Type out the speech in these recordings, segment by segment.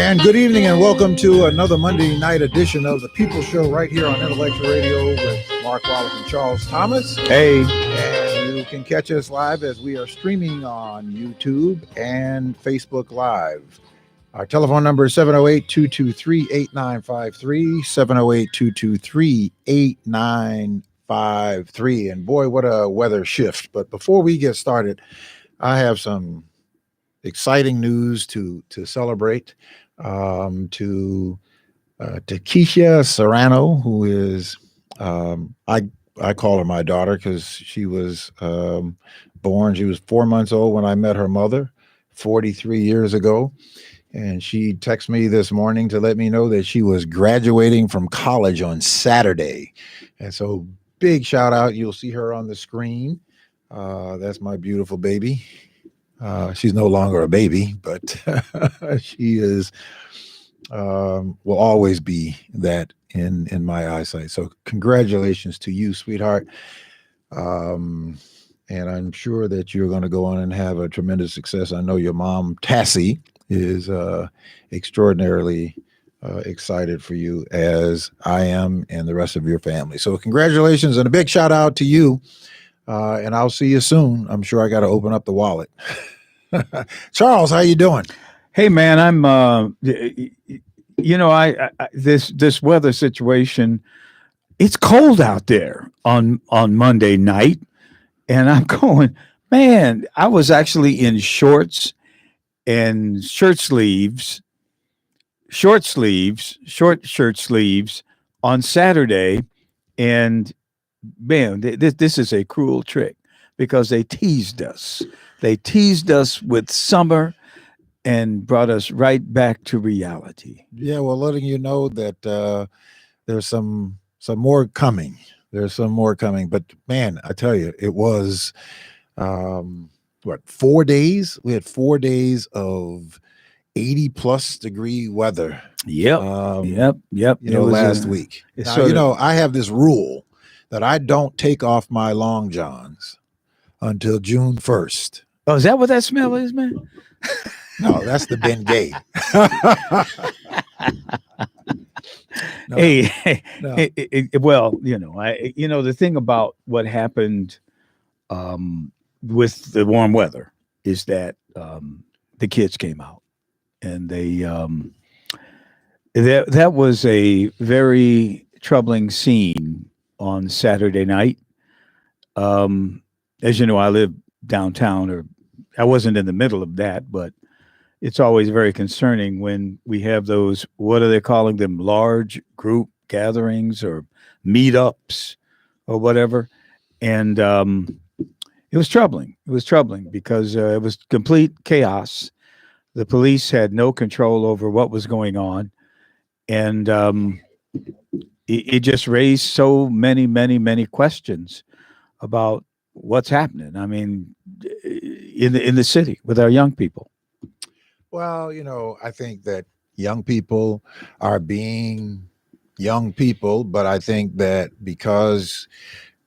And good evening and welcome to another Monday night edition of the People Show right here on Intellectual Radio with Mark Wallace and Charles Thomas. Hey. And you can catch us live as we are streaming on YouTube and Facebook Live. Our telephone number is 708-223-8953, 708-223-8953. And boy, what a weather shift. But before we get started, I have some exciting news to celebrate. To Tekesha Serrano, who is I call her my daughter because she was born. She was 4 months old when I met her mother 43 years ago. And she texted me this morning to let me know that she was graduating from college on Saturday. And so big shout out. You'll see her on the screen. That's my beautiful baby. She's no longer a baby, but she is, will always be that in my eyesight. So congratulations to you, sweetheart. And I'm sure that you're going to go on and have a tremendous success. I know your mom, Tassie, is extraordinarily excited for you, as I am, and the rest of your family. So congratulations and a big shout out to you. And I'll see you soon. I'm sure I got to open up the wallet. Charles, how you doing? Hey, man, I'm, this weather situation, it's cold out there on Monday night. And I'm going, man, I was actually in shorts and short shirt sleeves on Saturday. And man, this is a cruel trick because they teased us. They teased us with summer and brought us right back to reality. Yeah, well, letting you know that there's some more coming. There's some more coming. But man, I tell you, it was 4 days? We had 4 days of 80+ degree weather. Yep. Last week. Now, I have this rule that I don't take off my long johns until June 1st. Oh, is that what that smell is, man? No, that's the Bengay. No, well, the thing about what happened with the warm weather is that the kids came out, and they that was a very troubling scene on Saturday night. As you know, I live downtown, or I wasn't in the middle of that, but it's always very concerning when we have those, what are they calling them, large group gatherings or meetups or whatever. And it was troubling. It was troubling because it was complete chaos. The police had no control over what was going on. And it just raised so many questions about what's happening. I mean, in the city with our young people. Well, I think that young people are being young people, but I think that because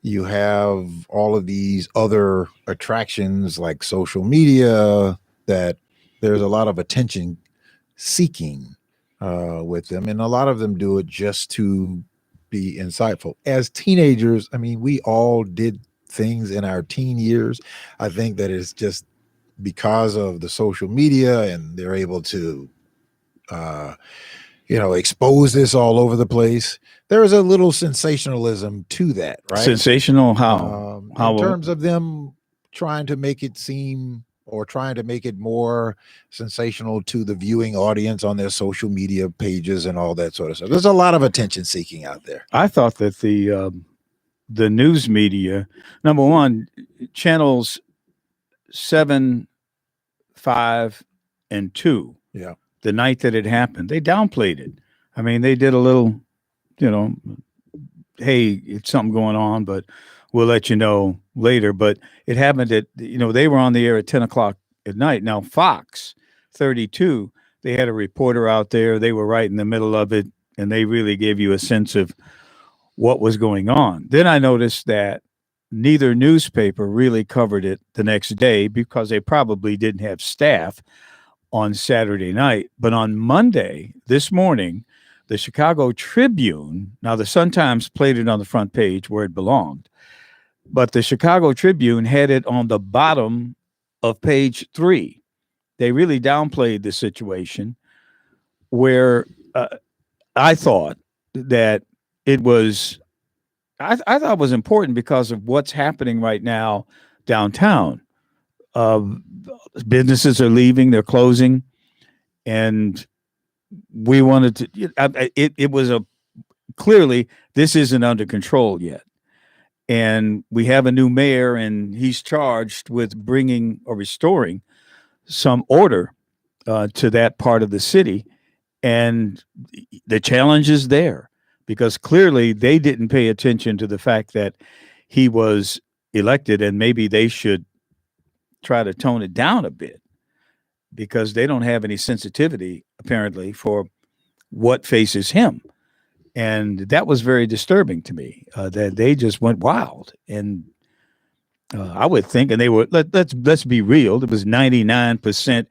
you have all of these other attractions like social media, that there's a lot of attention seeking with them. And a lot of them do it just to be insightful. As teenagers, I mean, we all did things in our teen years. I think that it's just because of the social media, and they're able to expose this all over the place. There is a little sensationalism to that, right? Sensational how in terms of them trying to make it seem, or trying to make it more sensational to the viewing audience on their social media pages and all that sort of stuff. There's a lot of attention seeking out there. I thought that the news media, number one, channels 7, 5, and 2. Yeah. The night that it happened, they downplayed it. I mean, they did a little, hey, it's something going on, but we'll let you know later. But it happened at, they were on the air at 10 o'clock at night. Now, Fox 32, they had a reporter out there. They were right in the middle of it, and they really gave you a sense of what was going on. Then I noticed that neither newspaper really covered it the next day because they probably didn't have staff on Saturday night. But on Monday, this morning, the Chicago Tribune, now the Sun-Times played it on the front page where it belonged, but the Chicago Tribune had it on the bottom of page 3. They really downplayed the situation where I thought that it was, I thought it was important because of what's happening right now downtown. Businesses are leaving, they're closing, and we wanted to, it was clearly this isn't under control yet. And we have a new mayor, and he's charged with bringing or restoring some order to that part of the city. And the challenge is there because clearly they didn't pay attention to the fact that he was elected, and maybe they should try to tone it down a bit because they don't have any sensitivity, apparently, for what faces him. And that was very disturbing to me, that they just went wild. And I would think, and they were, let's be real, it was 99%.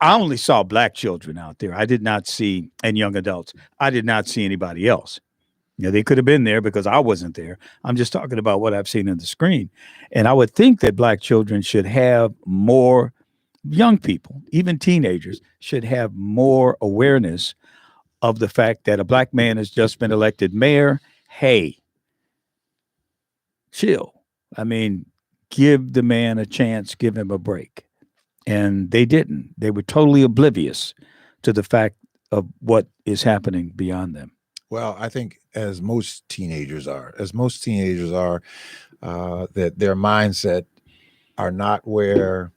I only saw black children out there. I did not see, and young adults, I did not see anybody else. They could have been there because I wasn't there. I'm just talking about what I've seen on the screen. And I would think that black children should have more, young people, even teenagers, should have more awareness of the fact that a black man has just been elected mayor. Hey, chill. I mean, give the man a chance, give him a break. And they didn't. They were totally oblivious to the fact of what is happening beyond them. Well, I think as most teenagers are, that their mindset are not where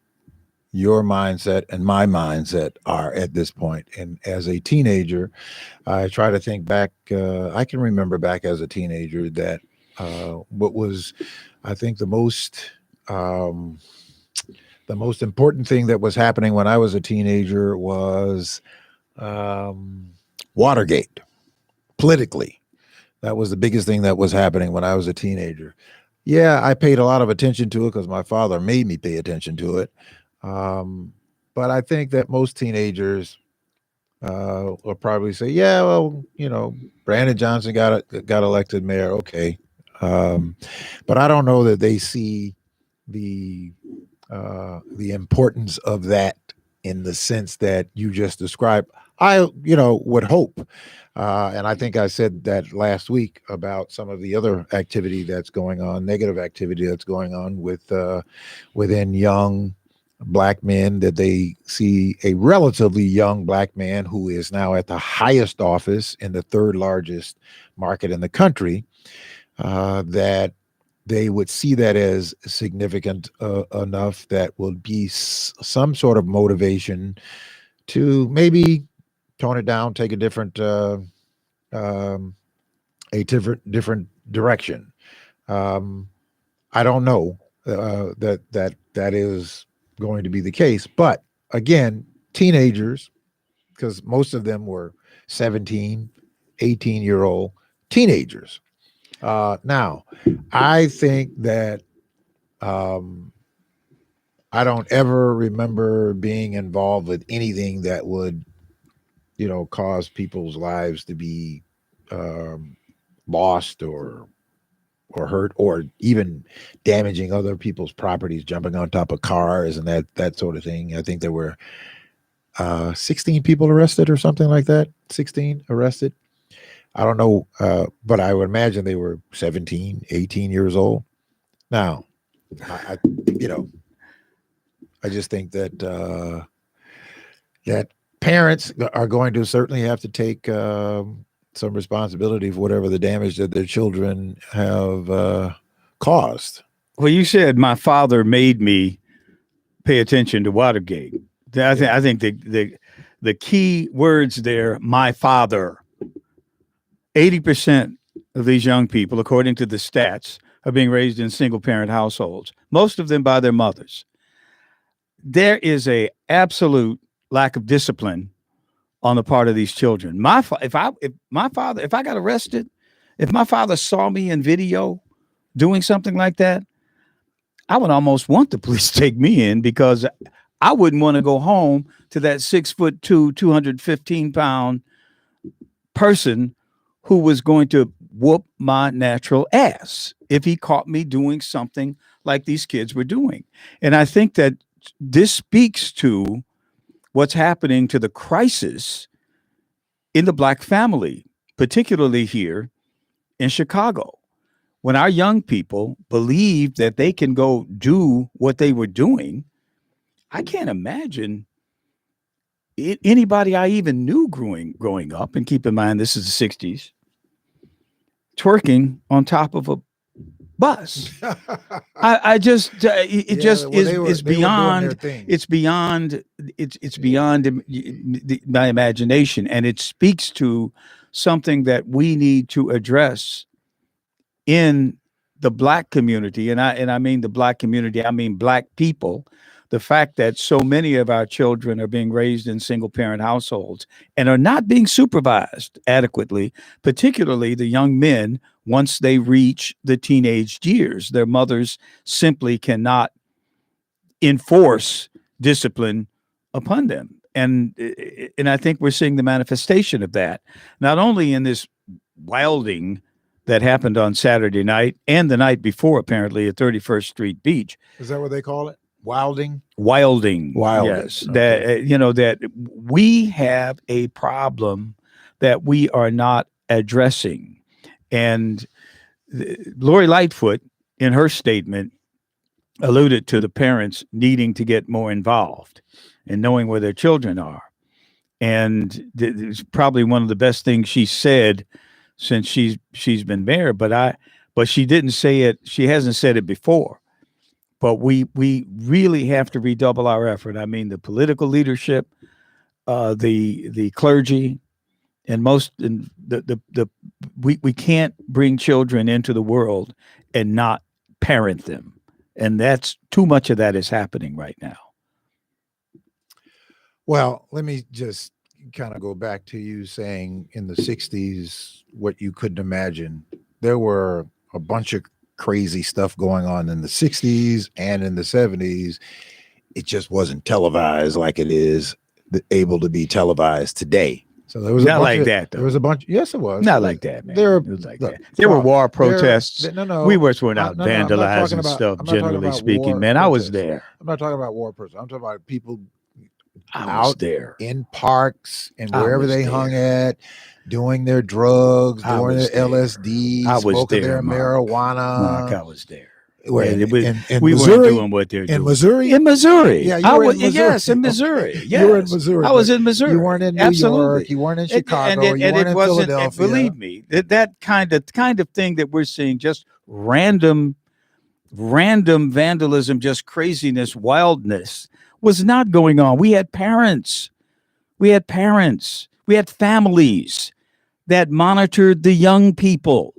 your mindset and my mindset are at this point. And as a teenager, I try to think back. I can remember back as a teenager that what was, I think, the most important thing that was happening when I was a teenager was Watergate. Politically, that was the biggest thing that was happening when I was a teenager. Yeah, I paid a lot of attention to it because my father made me pay attention to it. But I think that most teenagers will probably say, yeah, well, Brandon Johnson got elected mayor. Okay. But I don't know that they see the importance of that in the sense that you just described. I, would hope. And I think I said that last week about some of the other activity that's going on, negative activity that's going on within young black men, that they see a relatively young black man who is now at the highest office in the third largest market in the country, that they would see that as significant enough that will be some sort of motivation to maybe tone it down, take a different direction. I don't know that is going to be the case, but again, teenagers, because most of them were 17, 18-year-old teenagers. Now, I think that I don't ever remember being involved with anything that would cause people's lives to be lost or hurt, or even damaging other people's properties, jumping on top of cars and that sort of thing. I think there were 16 people arrested or something like that. 16 arrested. I don't know, but I would imagine they were 17, 18 years old. Now, I just think that that parents are going to certainly have to take some responsibility for whatever the damage that their children have caused. Well, you said my father made me pay attention to Watergate. I think the key words there, my father. 80% of these young people, according to the stats, are being raised in single-parent households, most of them by their mothers. There is a absolute lack of discipline on the part of these children. If I got arrested, if my father saw me in video doing something like that, I would almost want the police to take me in, because I wouldn't want to go home to that 6'2", 215-pound person who was going to whoop my natural ass if he caught me doing something like these kids were doing. And I think that this speaks to what's happening to the crisis in the Black family, particularly here in Chicago. When our young people believe that they can go do what they were doing, I can't imagine anybody I even knew growing up, and keep in mind this is the 60s, twerking on top of a bus. I just it just is beyond. It's beyond. It's beyond my imagination, and it speaks to something that we need to address in the Black community, and I mean the Black community. I mean Black people. The fact that so many of our children are being raised in single parent households and are not being supervised adequately, particularly the young men, once they reach the teenage years. Their mothers simply cannot enforce discipline upon them. And I think we're seeing the manifestation of that, not only in this wilding that happened on Saturday night and the night before, apparently, at 31st Street Beach. Is that what they call it? Wilding? Wilding. Yes. Okay. That, that we have a problem that we are not addressing. And Lori Lightfoot, in her statement, alluded to the parents needing to get more involved and knowing where their children are. And it's probably one of the best things she said since she's been mayor, but she didn't say it. She hasn't said it before. But we really have to redouble our effort. I mean, the political leadership, the clergy, and we can't bring children into the world and not parent them, and that's too much of that is happening right now. Well, let me just kind of go back to you saying in the 60s what you couldn't imagine. There were a bunch of crazy stuff going on in the 60s and in the 70s. It just wasn't televised like it is able to be televised today. So there was not like that, though. There was a bunch. Yes, it was. Not like that, man. There were war protests. No. We were not vandalizing stuff, generally speaking, man. I was there. I'm not talking about war protests. I'm talking about people out there in parks and wherever they hung at, doing their drugs, doing their LSD, smoking their marijuana. Mark, I was there. In we Missouri, weren't doing what they're doing. In Missouri? In Missouri. Yeah, you were in Missouri. Yes, in Missouri. Yes. You were in Missouri. I was in Missouri. You weren't in New York. You weren't in Chicago. You weren't in Philadelphia. Believe me, that kind of thing that we're seeing, just random vandalism, just craziness, wildness, was not going on. We had parents. We had families that monitored the young people.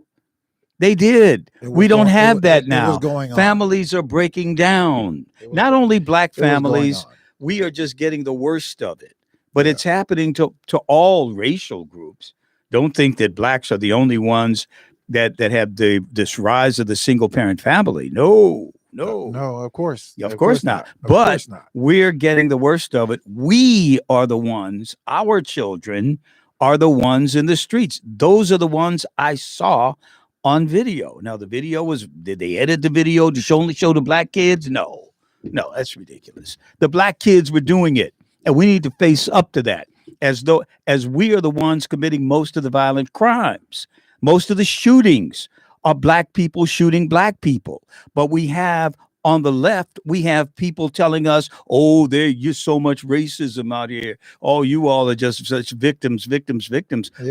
They did. We don't have that now. Families are breaking down. Not only Black families, we are just getting the worst of it. But it's happening to all racial groups. Don't think that Blacks are the only ones that have this rise of the single parent family. No, of course. Of course not. But we're getting the worst of it. We are the ones, our children are the ones in the streets. Those are the ones I saw on video. Now, the video did they edit the video to only show the Black kids? No, that's ridiculous. The Black kids were doing it, and we need to face up to that as we are the ones committing most of the violent crimes. Most of the shootings are Black people shooting Black people. But we have on the left, we have people telling us, oh, there's so much racism out here. Oh, you all are just such victims. Yeah,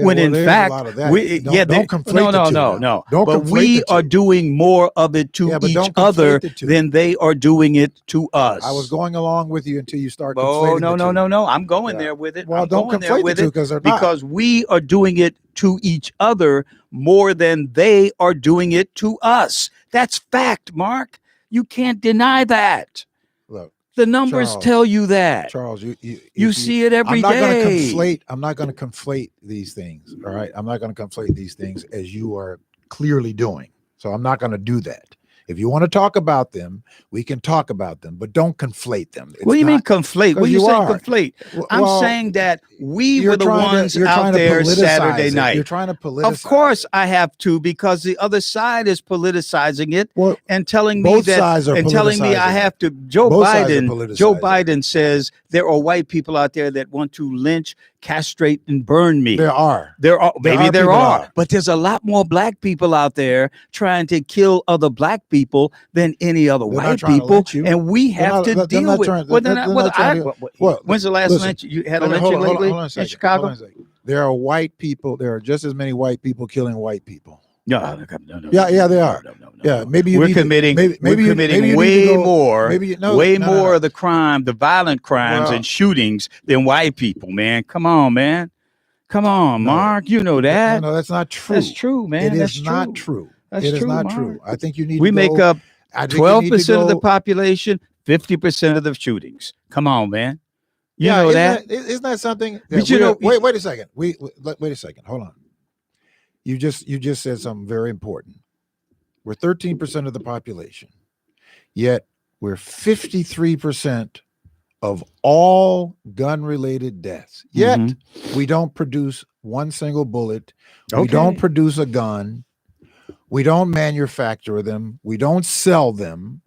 when in fact, don't conflate the two. No. But we are doing more of it to each other than they are doing it to us. I was going along with you until you start conflating the two. No. I'm going there with it. Well, don't conflate the two because we are doing it to each other more than they are doing it to us. That's fact, Mark. You can't deny that. Look, the numbers Charles, tell you that. Charles, you see it every day. I'm not going to conflate these things. All right. I'm not going to conflate these things as you are clearly doing. So I'm not going to do that. If you want to talk about them, we can talk about them, but don't conflate them. What do you mean conflate? What are you saying conflate? I'm Well, saying that we were the ones you're out trying to there politicize Saturday it. night. You're trying to politicize. Of course, I have to, because the other side is politicizing it and telling me that, and telling me I have to. Joe Biden says there are white people out there that want to lynch, castrate, and burn me. There are. Maybe there are. But there's a lot more black people out there trying to kill other black people than any other white people, and we have to deal with it. When's the last lynch? You had a lynching lately in Chicago? There are white people. There are just as many white people killing white people. No. Yeah, they are. Yeah, maybe we're committing way more of the crime, the violent crimes and shootings than white people. Man, come on, man. Come on, Mark. You know that. No, that's not true. That's true, man. It is not true. That's true. It is not Mark. true. I think you need. We to make up 12% of the population, 50% of the shootings. Come on, man. You know that. Isn't that something? But you know, wait a second. Wait a second. Hold on. You just said something very important. We're 13% of the population, yet we're 53% of all gun-related deaths. Yet we don't produce one single bullet. We don't produce a gun. We don't manufacture them. We don't sell them.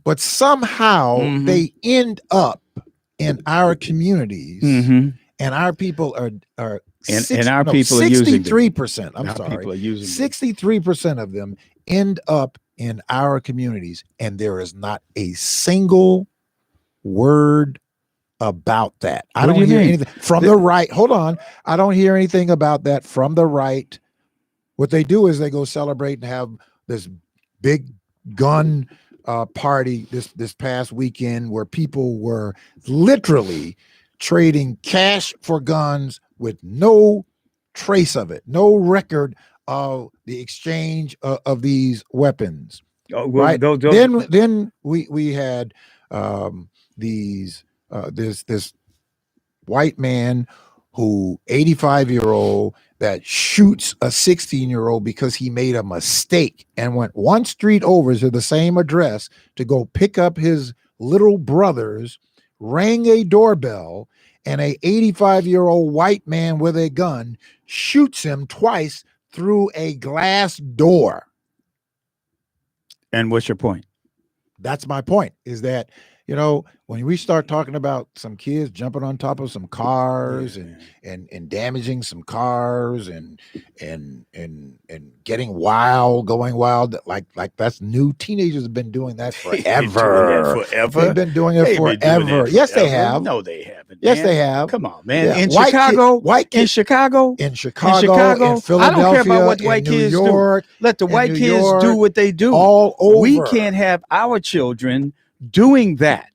But somehow they end up in our communities, and our people are are using 63%. I'm sorry, 63% of them end up in our communities, and there is not a single word about that. I don't hear anything from the right. Hold on, I don't hear anything about that from the right. What they do is they go celebrate and have this big gun party this past weekend where people were literally trading cash for guns with no trace of it, no record of the exchange of these weapons. Right? Then we had this white man who 85-year-old that shoots a 16-year-old because he made a mistake and went one street over to the same address to go pick up his little brothers, rang a doorbell, and a 85-year-old white man with a gun shoots him twice through a glass door. And what's your point? That's my point, is that, you know, when we start talking about some kids jumping on top of some cars and damaging some cars and getting wild, going wild, like that's new. Teenagers have been doing that forever. They've been doing it forever. Yes, they have. No, they haven't. Yes, they have. Come on, man. Yeah. In Chicago, in Chicago, in Philadelphia, I don't care about what white kids do. Let the white kids do what they do. All over. We can't have our children doing that.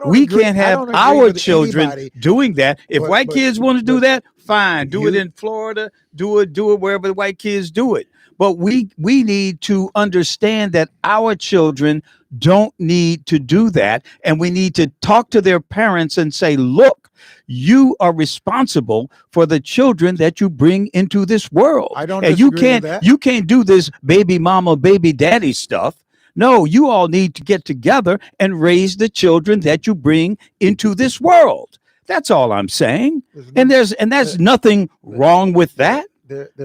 We can't have our children doing that. If white kids want to do that, fine. Do it in Florida. Do it wherever the white kids do it. But we need to understand that our children don't need to do that. And we need to talk to their parents and say, look, you are responsible for the children that you bring into this world. I don't disagree with that. You can't do this baby mama, baby daddy stuff. No, you all need to get together and raise the children that you bring into this world. That's all I'm saying. And there's nothing wrong with that.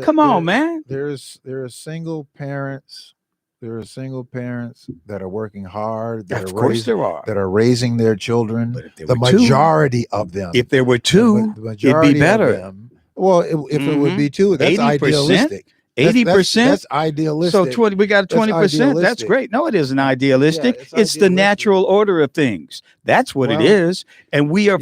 Come on, man. There are single parents. There are single parents that are working hard. Of course there are. That are raising their children. The majority of them. If there were two, it'd be better. Well, if it would be two, that's 80%? Idealistic. 80%. That's idealistic. So we got 20%. That's great. No, it isn't idealistic. Yeah, it's the natural order of things. That's what it is. And we are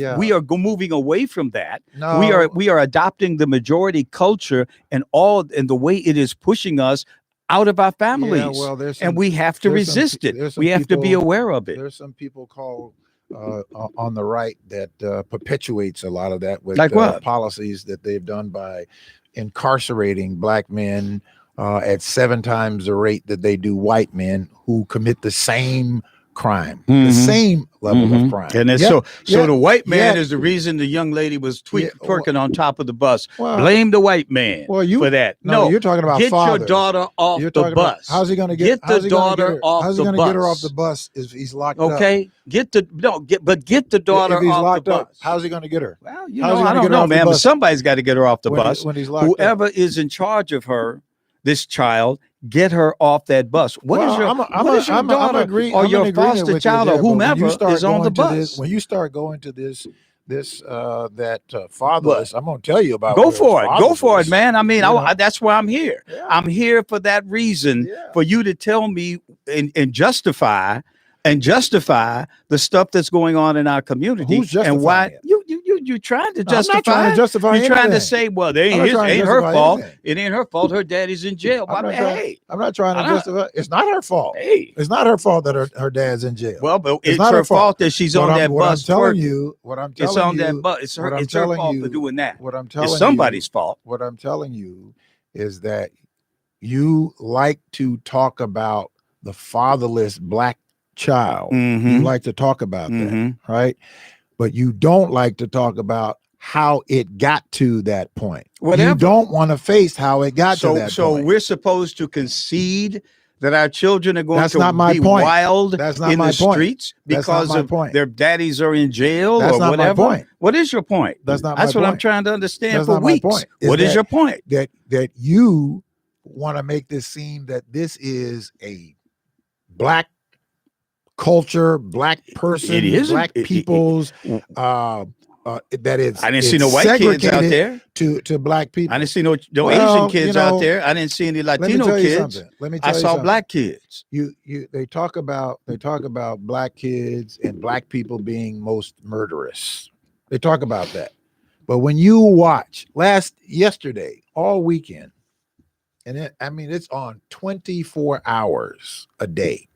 moving away from that. No. We are adopting the majority culture and the way it is pushing us out of our families. Yeah, well, and we have to resist it. We have to be aware of it. There's some people called on the right that perpetuates a lot of that with policies that they've done by incarcerating black men at 7 times the rate that they do white men who commit the same crime, Mhm. the same level Mhm. of crime. And it's Yet- so yet- the white man yet- is the reason the young lady was Yeah, twerking on top of the bus. well, Blame the white man well, you- for that. No, No, you're talking about get fathers. your daughter off You're the talking about bus. how's he going to Get how's the he gonna daughter get her, off how's he the going to bus. get her off the bus if he's locked up? Okay, get the If he's off locked the up, bus. how's he going to get her? Well, how's he I gonna don't get her know, off the man, but bus somebody's got to get her off the bus. when he's locked up? Whoever is in charge of her, this child, get her off that bus. What is your daughter or your foster child or whomever is on the bus? When you start going to this fatherless, I'm going to tell you about. Go for it, man. I mean, You that's why I'm here. Yeah. I'm here for that reason, for you to tell me and justify the stuff that's going on in our community. Who's justifying and why it? you trying to No, I'm justify? not trying to justify You're trying to anything. say, well, I'm not trying to ain't her justify fault. anything. It ain't her fault. Her daddy's in jail. I'm not Hey, trying to justify. It's not her fault. hey. It's not her fault that her dad's in jail. Well, but It's it's not her her fault. fault that she's on that bus. What I'm telling twerking. you, what I'm telling It's on you, that bus. It's her fault for doing that. What I'm telling It's somebody's you, fault. What I'm telling you is that you like to talk about the fatherless black child. Mhm. You like to talk about that, right? But you don't like to talk about how it got to that point. Whatever. You don't want to face how it got to that point. So we're supposed to concede that our children are going That's to not my be point. wild That's not in my the point. streets That's not because my of point. their daddies are in jail That's or not my whatever. point. What is your point? That's not That's my what I'm point. trying to understand That's for not my weeks. point. What is your point? That you want to make this seem that this is a black culture, black person, It is black people's that it's I didn't see no white kids out there. to black people. I didn't see no Well, Asian kids out there. I didn't see any Latino kids. Let me tell I you saw something. black kids. They talk about black kids and black people being most murderous. They talk about that. But when you watch yesterday, all weekend, and it's on 24 hours a day.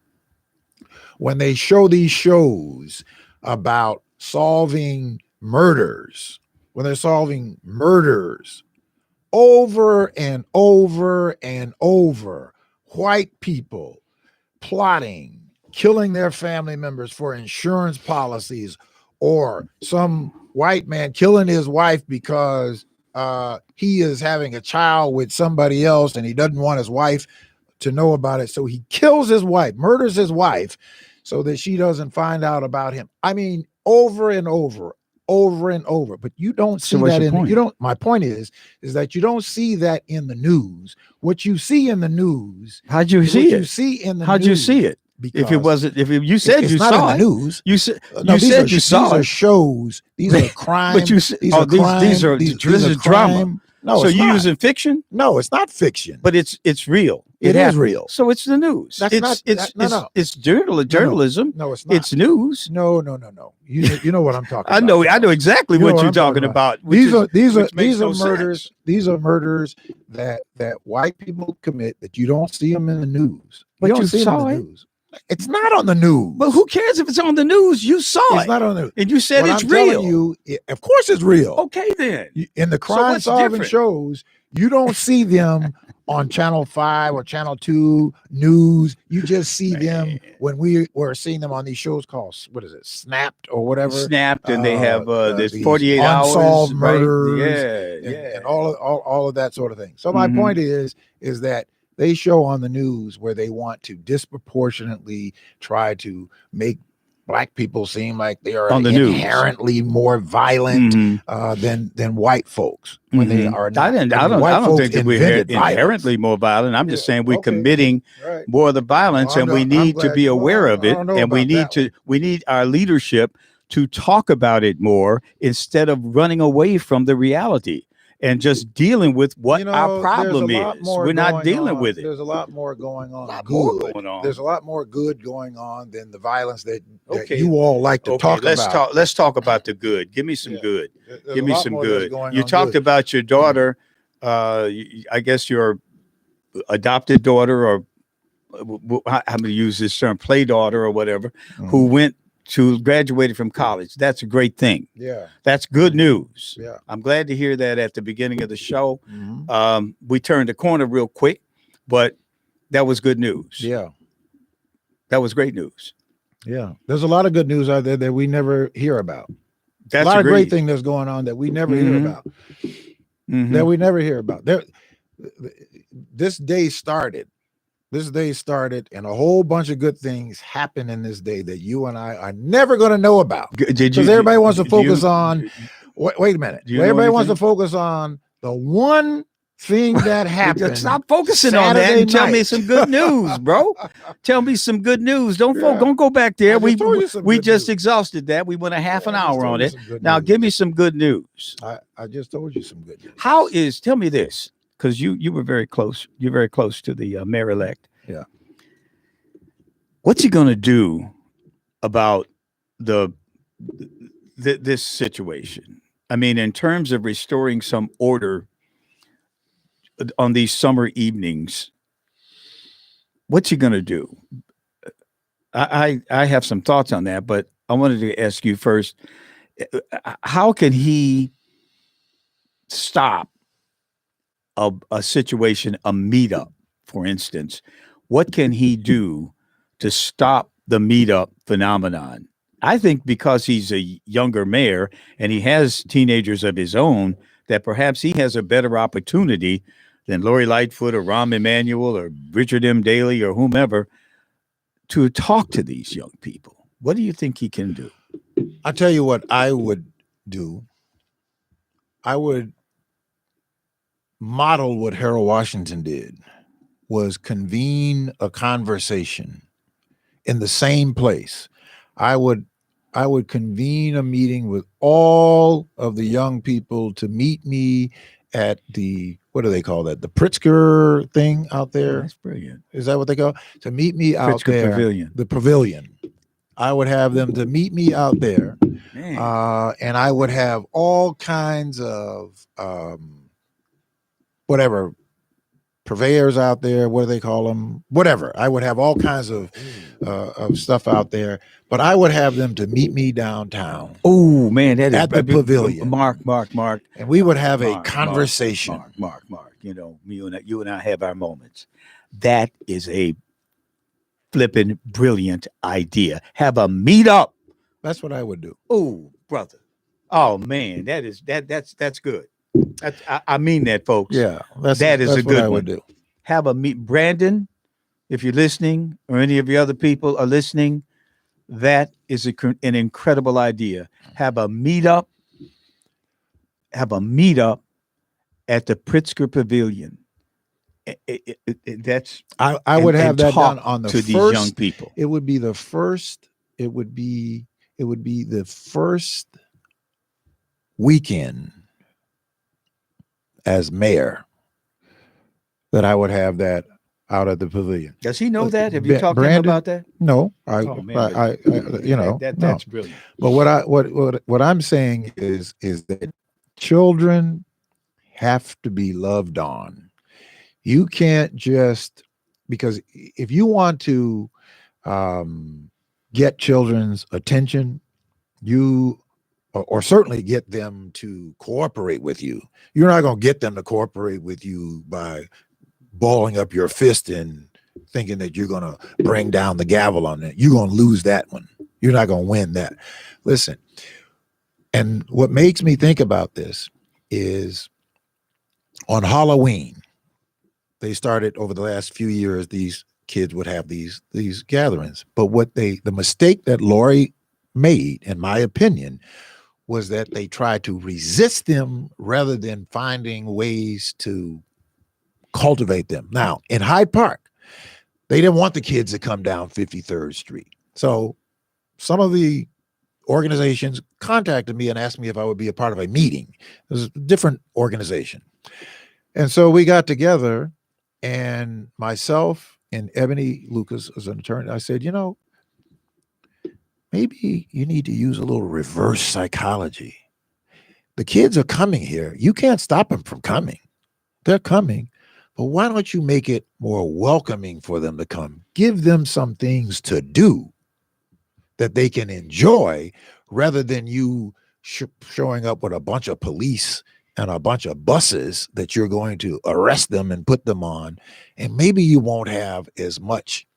When they show these shows about solving murders, when they're solving murders over and over and over, white people plotting, killing their family members for insurance policies, or some white man killing his wife because he is having a child with somebody else and he doesn't want his wife to know about it. So he kills his wife, murders his wife so that she doesn't find out about him. I mean, over and over and over, but you don't see that my point is that you don't see that in the news. What you see in the news, How'd you see it? How'd you see it? Because you said you saw it, news. You said you said you saw it. These are shows. These are crime. But these are drama. No, so you using fiction? No, it's not fiction. But it's real. It is real. So it's the news. It's journalism. No, it's not. It's news. No. You know what I'm talking about. I know exactly what you're talking about. These are murders. Sense. These are murders that white people commit that you don't see them in the news. But you saw it. News. It's not on the news. But who cares if it's on the news? You saw it. It's not on the news. And you said it's real. Of course it's real. Okay, then. In the crime solving shows, you don't see them on Channel 5 or Channel 2 news. You just see them when we were seeing them on these shows called, what is it, Snapped or whatever. Snapped, and they have this 48 hours. Unsolved murders. Yeah. And all of that sort of thing. So my point is that they show on the news where they want to disproportionately try to make black people seem like they are inherently more violent than white folks when they are not. I don't think that we're inherently more violent. I'm just saying we're committing more of the violence, and we need to be aware of it, and we need our leadership to talk about it more instead of running away from the reality and just dealing with what our problem is. We're not dealing with it. There's a lot more going on. There's a lot more good going on than the violence that you all like to talk about. Let's talk about the good. Give me some good. Give me some good. You talked about your daughter, I guess your adopted daughter, or I'm going to use this term, play daughter or whatever, who graduated from college. That's a great thing. Yeah. That's good news. Yeah. I'm glad to hear that at the beginning of the show. We turned the corner real quick, but that was good news. Yeah. That was great news. Yeah. There's a lot of good news out there that we never hear about. That's a lot of agreed. great things that's going on that we never hear Mhm. about. Mhm. That we never hear about. This day started. This day started, and a whole bunch of good things happen in this day that you and I are never going to know about. Did Because you? everybody wants to do focus you- on. Wait a minute. Do you know Everybody wants to anything? focus on the one thing that happened. Stop focusing on that Saturday and tell me night. some good news, bro. Tell me some good news. Don't go back there. I just told you some We good just news. exhausted that. We went a half an I just hour told on you it. some good Now news. give me some good news. I just told you some good news. Tell me this, because you were very close. You're very close to the mayor-elect. Yeah. What's he going to do about this situation? I mean, in terms of restoring some order on these summer evenings, what's he going to do? I have some thoughts on that, but I wanted to ask you first, how can he stop a situation, a meetup, for instance? What can he do to stop the meetup phenomenon? I think because he's a younger mayor and he has teenagers of his own, that perhaps he has a better opportunity than Lori Lightfoot or Rahm Emanuel or Richard M. Daley or whomever to talk to these young people. What do you think he can do? I'll tell you what I would do. I would model what Harold Washington did, was convene a conversation in the same place. I would convene a meeting with all of the young people to meet me at the, what do they call that? The Pritzker thing out there. That's brilliant. Is that what they call it? To meet me out Pritzker there. Pavilion. The pavilion. I would have them to meet me out there. Man. And I would have all kinds of whatever purveyors out there, what do they call them? Whatever. I would have all kinds of stuff out there, but I would have them to meet me downtown. Oh man, that is At the pavilion. Mark. And we would have a Mark, conversation. Mark. You know, you and I have our moments. That is a flipping brilliant idea. Have a meetup. That's what I would do. Oh, brother. Oh man, that's good. I mean that, folks. Yeah, that's a what good I one. would do. Have a meet, Brandon. If you're listening, or any of the other people are listening, that is an incredible idea. Have a meetup. Have a meetup at the Pritzker Pavilion. That's I would have that talk done on the to first, these young people. It would be the first. It would be the first weekend as mayor that I would have that out at the pavilion. Does he know that? Have you talked to him Brandon? about that? No, I you know, that's brilliant. But what I'm saying is that children have to be loved on. You can't just, because if you want to get children's attention, or certainly get them to cooperate with you. You're not going to get them to cooperate with you by balling up your fist and thinking that you're going to bring down the gavel on it. You're going to lose that one. You're not going to win that. Listen, and what makes me think about this is on Halloween, they started over the last few years, these kids would have these gatherings. But the mistake that Lori made, in my opinion, was that they tried to resist them rather than finding ways to cultivate them. Now, in Hyde Park, they didn't want the kids to come down 53rd Street. So some of the organizations contacted me and asked me if I would be a part of a meeting. It was a different organization. And so we got together, and myself and Ebony Lucas as an attorney, I said, maybe you need to use a little reverse psychology. The kids are coming here. You can't stop them from coming. They're coming. But why don't you make it more welcoming for them to come? Give them some things to do that they can enjoy rather than you showing up with a bunch of police and a bunch of buses that you're going to arrest them and put them on. And maybe you won't have as much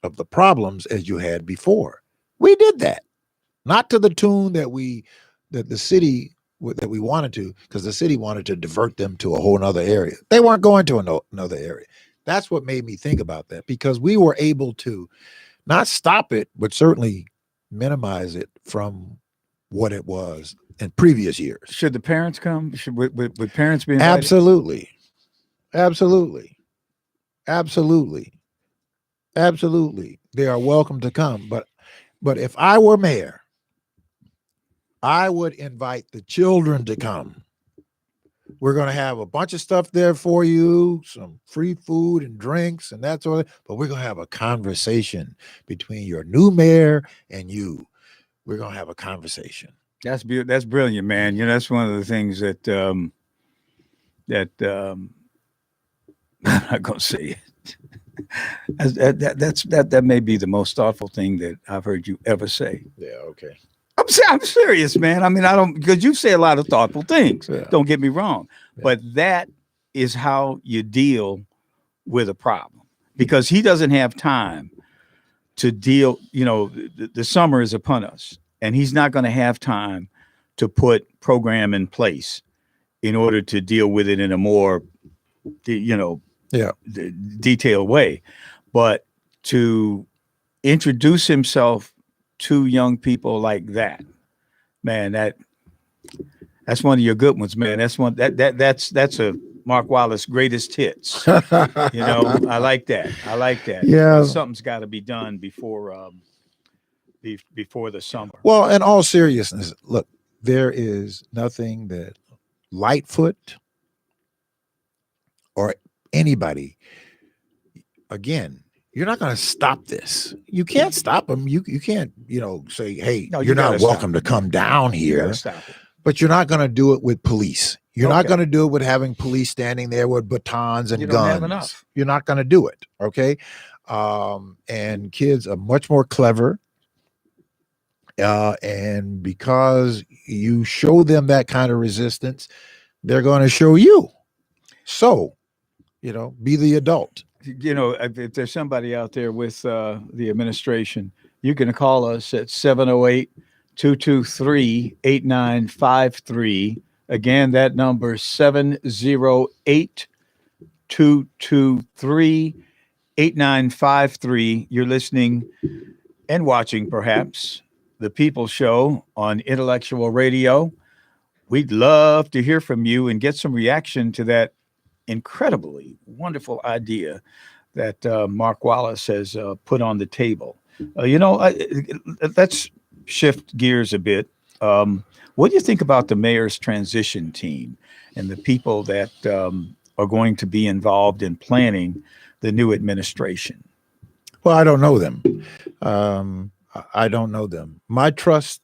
of the problems as you had before. We did that, not to the tune that the city that we wanted to, because the city wanted to divert them to a whole nother area. They weren't going to another area. That's what made me think about that, because we were able to not stop it, but certainly minimize it from what it was in previous years. Should the parents come? Would parents be invited? Absolutely. Absolutely. They are welcome to come. But if I were mayor, I would invite the children to come. We're going to have a bunch of stuff there for you, some free food and drinks and that sort of, but we're going to have a conversation between your new mayor and you. We're going to have a conversation. That's brilliant, man. That's one of the things that I'm not going to say it. That may be the most thoughtful thing that I've heard you ever say. Yeah. Okay. I'm serious, man. I mean, because you say a lot of thoughtful things. Yeah. Don't get me wrong, but that is how you deal with a problem, because he doesn't have time to deal. The summer is upon us, and he's not going to have time to put program in place in order to deal with it in a more, detailed way. But to introduce himself to young people like that, man, that's one of your good ones, man. That's that's a Mark Wallace greatest hits. I like that. Yeah, something's got to be done before the summer. Well, in all seriousness, look, there is nothing that Lightfoot or anybody, again, you're not going to stop this. You can't stop them. You can't, say, hey, no, you're not welcome to come down here. But you're not going to do it with police. You're not going to do it with having police standing there with batons and guns. Have enough. You're not going to do it. Okay. And kids are much more clever. And because you show them that kind of resistance, they're going to show you. So, be the adult. If there's somebody out there with the administration, you can call us at 708-223-8953. Again, that number is 708-223-8953. You're listening and watching, perhaps, The People Show on Intellectual Radio. We'd love to hear from you and get some reaction to that incredibly wonderful idea that Mark Wallace has put on the table. Let's shift gears a bit. What do you think about the mayor's transition team and the people that are going to be involved in planning the new administration? Well, I don't know them. I don't know them. My trust.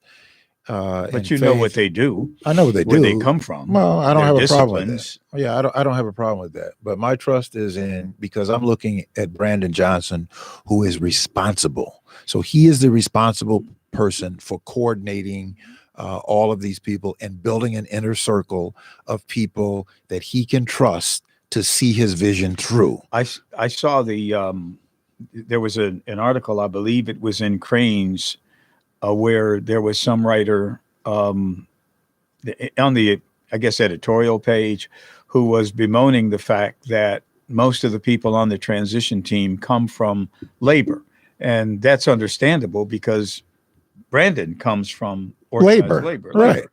But you know what they do. I know what they do. Where they come from. Well, I don't have a problem with that. Yeah, I don't have a problem with that. But my trust is in, because I'm looking at Brandon Johnson, who is responsible. So he is the responsible person for coordinating all of these people and building an inner circle of people that he can trust to see his vision through. I saw there was an article, I believe it was in Crane's, where there was some writer on the, I guess, editorial page who was bemoaning the fact that most of the people on the transition team come from labor. And that's understandable because Brandon comes from organized labor. Right.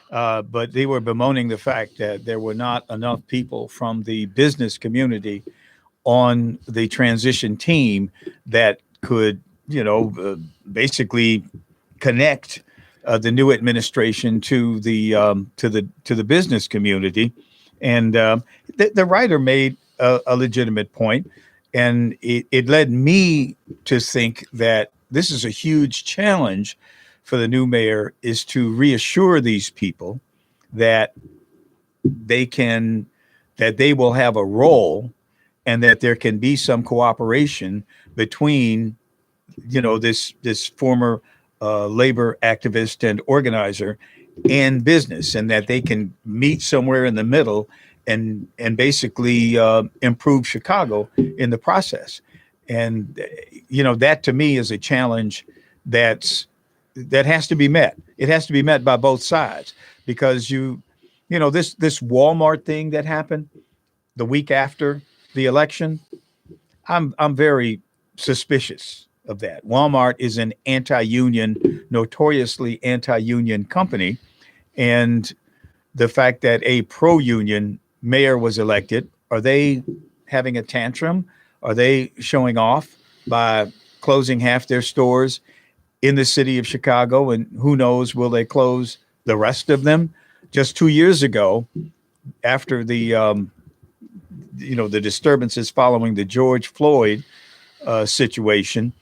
But they were bemoaning the fact that there were not enough people from the business community on the transition team that could, basically connect the new administration to the business community. And the writer made a legitimate point, and it led me to think that this is a huge challenge for the new mayor, is to reassure these people that they will have a role and that there can be some cooperation between, this former labor activist and organizer and business, and that they can meet somewhere in the middle and basically improve Chicago in the process. And, that to me is a challenge that's that has to be met. It has to be met by both sides, because this Walmart thing that happened the week after the election, I'm very suspicious of that. Walmart is an notoriously anti-union company, and the fact that a pro-union mayor was elected, are they having a tantrum? Are they showing off by closing half their stores in the city of Chicago? And who knows, will they close the rest of them? Just 2 years ago, after the the disturbances following the George Floyd situation,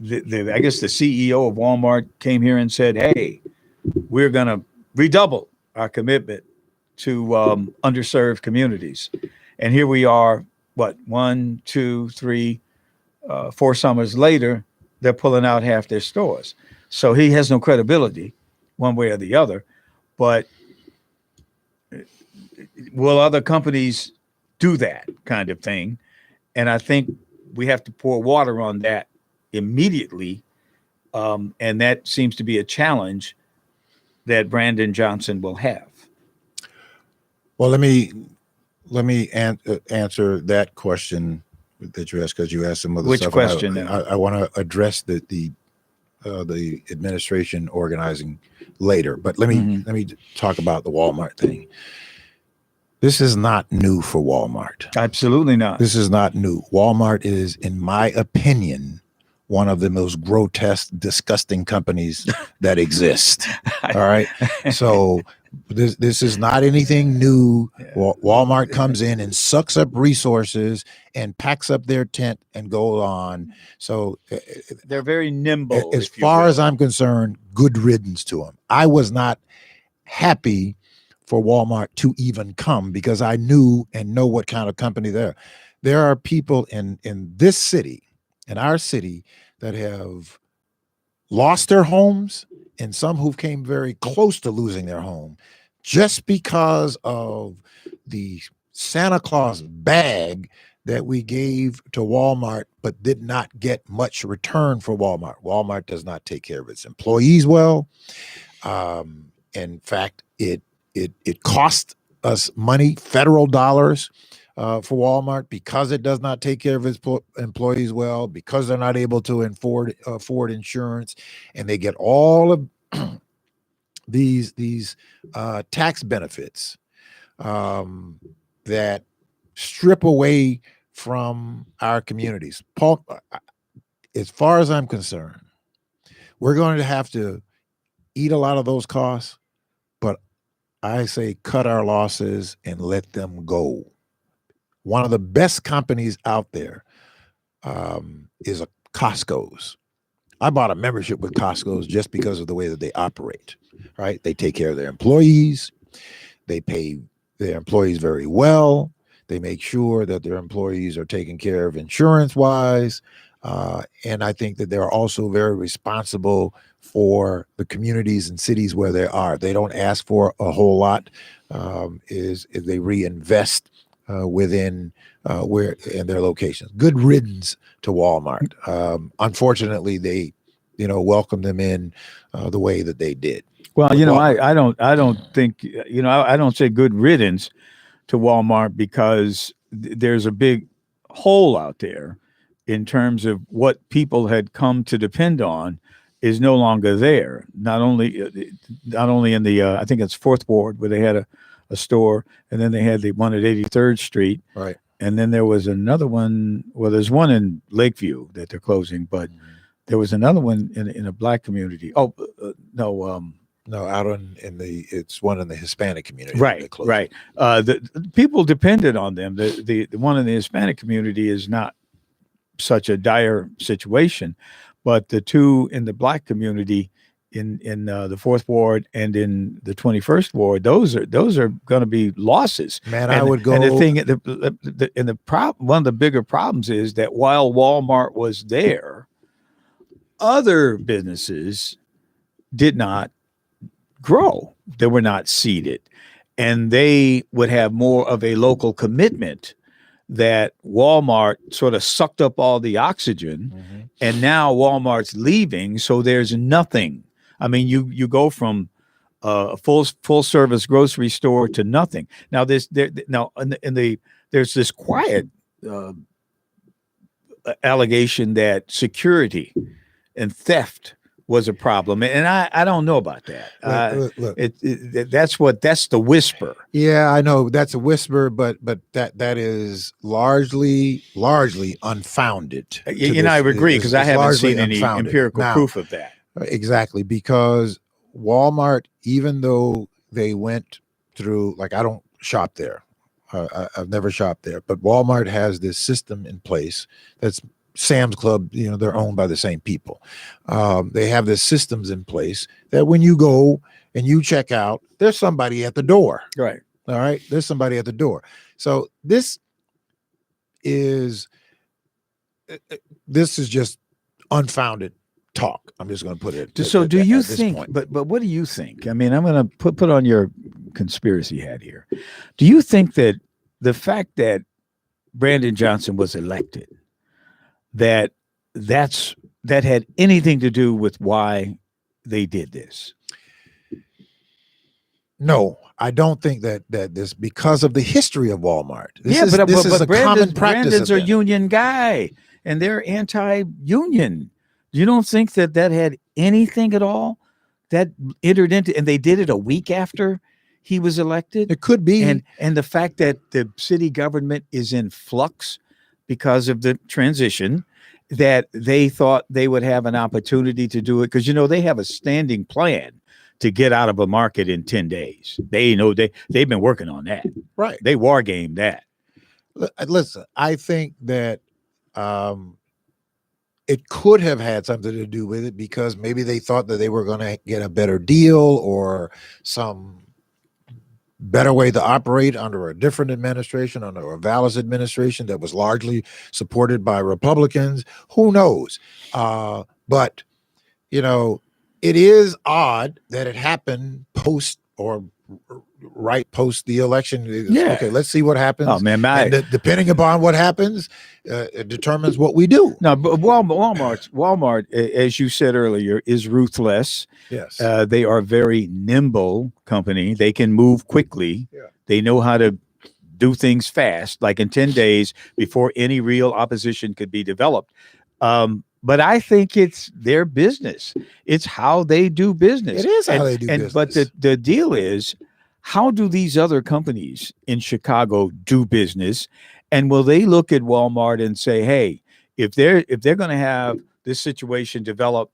I guess the CEO of Walmart came here and said, "Hey, we're going to redouble our commitment to underserved communities." And here we are, what, 1, 2, 3, 4 summers later, they're pulling out half their stores. So he has no credibility one way or the other. But will other companies do that kind of thing? And I think we have to pour water on that immediately. And that seems to be a challenge that Brandon Johnson will have. Well, let me answer that question that you asked, because you asked some other Which stuff. question? I want to address the administration organizing later, but let me talk about the Walmart thing. This is not new for Walmart. Absolutely not. This is not new. Walmart is, in my opinion, one of the most grotesque, disgusting companies that exist. All right. So this is not anything new. Walmart comes in and sucks up resources and packs up their tent and goes on. So they're very nimble. As far as I'm concerned, good riddance to them. I was not happy for Walmart to even come, because I knew and know what kind of company they're. There are people in this city, in our city, that have lost their homes, and some who came very close to losing their home just because of the Santa Claus bag that we gave to Walmart, but did not get much return for Walmart. Walmart does not take care of its employees well. In fact, it cost us money, federal dollars, for Walmart, because it does not take care of its employees well, because they're not able to afford insurance, and they get all of these tax benefits that strip away from our communities. Paul, as far as I'm concerned, we're going to have to eat a lot of those costs, but I say cut our losses and let them go. One of the best companies out there is a Costco's. I bought a membership with Costco's just because of the way that they operate, right? They take care of their employees. They pay their employees very well. They make sure that their employees are taken care of insurance-wise. And I think that they're also very responsible for the communities and cities where they are. They don't ask for a whole lot. Is they reinvest within where in their locations. Good riddance to Walmart. Unfortunately, they welcomed them in the way that they did. Well, I don't think I don't say good riddance to Walmart, because there's a big hole out there in terms of what people had come to depend on is no longer there. Not only in the I think it's 4th Ward where they had a store, and then they had the one at 83rd Street. Right. And then there was another one. Well, there's one in Lakeview that they're closing, but there was another one in a black community. Oh, no, out it's one in the Hispanic community. Right. The people depended on them. The one in the Hispanic community is not such a dire situation, but the two in the black community in the 4th Ward and in the 21st Ward, those are going to be losses. Man, I would go. And the thing, one of the bigger problems is that while Walmart was there, other businesses did not grow. They were not seeded, and they would have more of a local commitment. That Walmart sort of sucked up all the oxygen, and now Walmart's leaving, so there's nothing I mean, you go from a full service grocery store to nothing. Now there's this quiet uh, allegation that security and theft was a problem, and I don't know about that. Look. That's the whisper. Yeah, I know that's a whisper, but that is largely unfounded. I would agree because I haven't seen any empirical proof of that. Exactly, because Walmart, even though they went through, like, I don't shop there. I've never shopped there, but Walmart has this system in place that's Sam's Club. They're owned by the same people. They have this systems in place that when you go and you check out, there's somebody at the door. Right. All right. There's somebody at the door. So this is just unfounded talk. I'm just going to put it. So do you think, but what do you think? I mean, I'm going to put on your conspiracy hat here. Do you think that the fact that Brandon Johnson was elected, that had anything to do with why they did this? No, I don't think that this, because of the history of Walmart. This is a common practice. Brandon's a union guy, and they're anti-union. You don't think that had anything at all that entered into, and they did it a week after he was elected? It could be. And the fact that the city government is in flux because of the transition, that they thought they would have an opportunity to do it, because they have a standing plan to get out of a market in 10 days. They know they've been working on that. Right. They war gamed that. Listen, I think that it could have had something to do with it, because maybe they thought that they were going to get a better deal or some better way to operate under a different administration, under a Vallis administration that was largely supported by Republicans. Who knows? But, it is odd that it happened post the election. Yeah. Okay, let's see what happens. Oh man, and depending upon what happens, it determines what we do. No, but Walmart, as you said earlier, is ruthless. Yes, they are a very nimble company. They can move quickly. Yeah. They know how to do things fast, like in 10 days before any real opposition could be developed. But I think it's their business. It's how they do business. It is how they do business. But the deal is, how do these other companies in Chicago do business? And will they look at Walmart and say, hey, if they're going to have this situation developed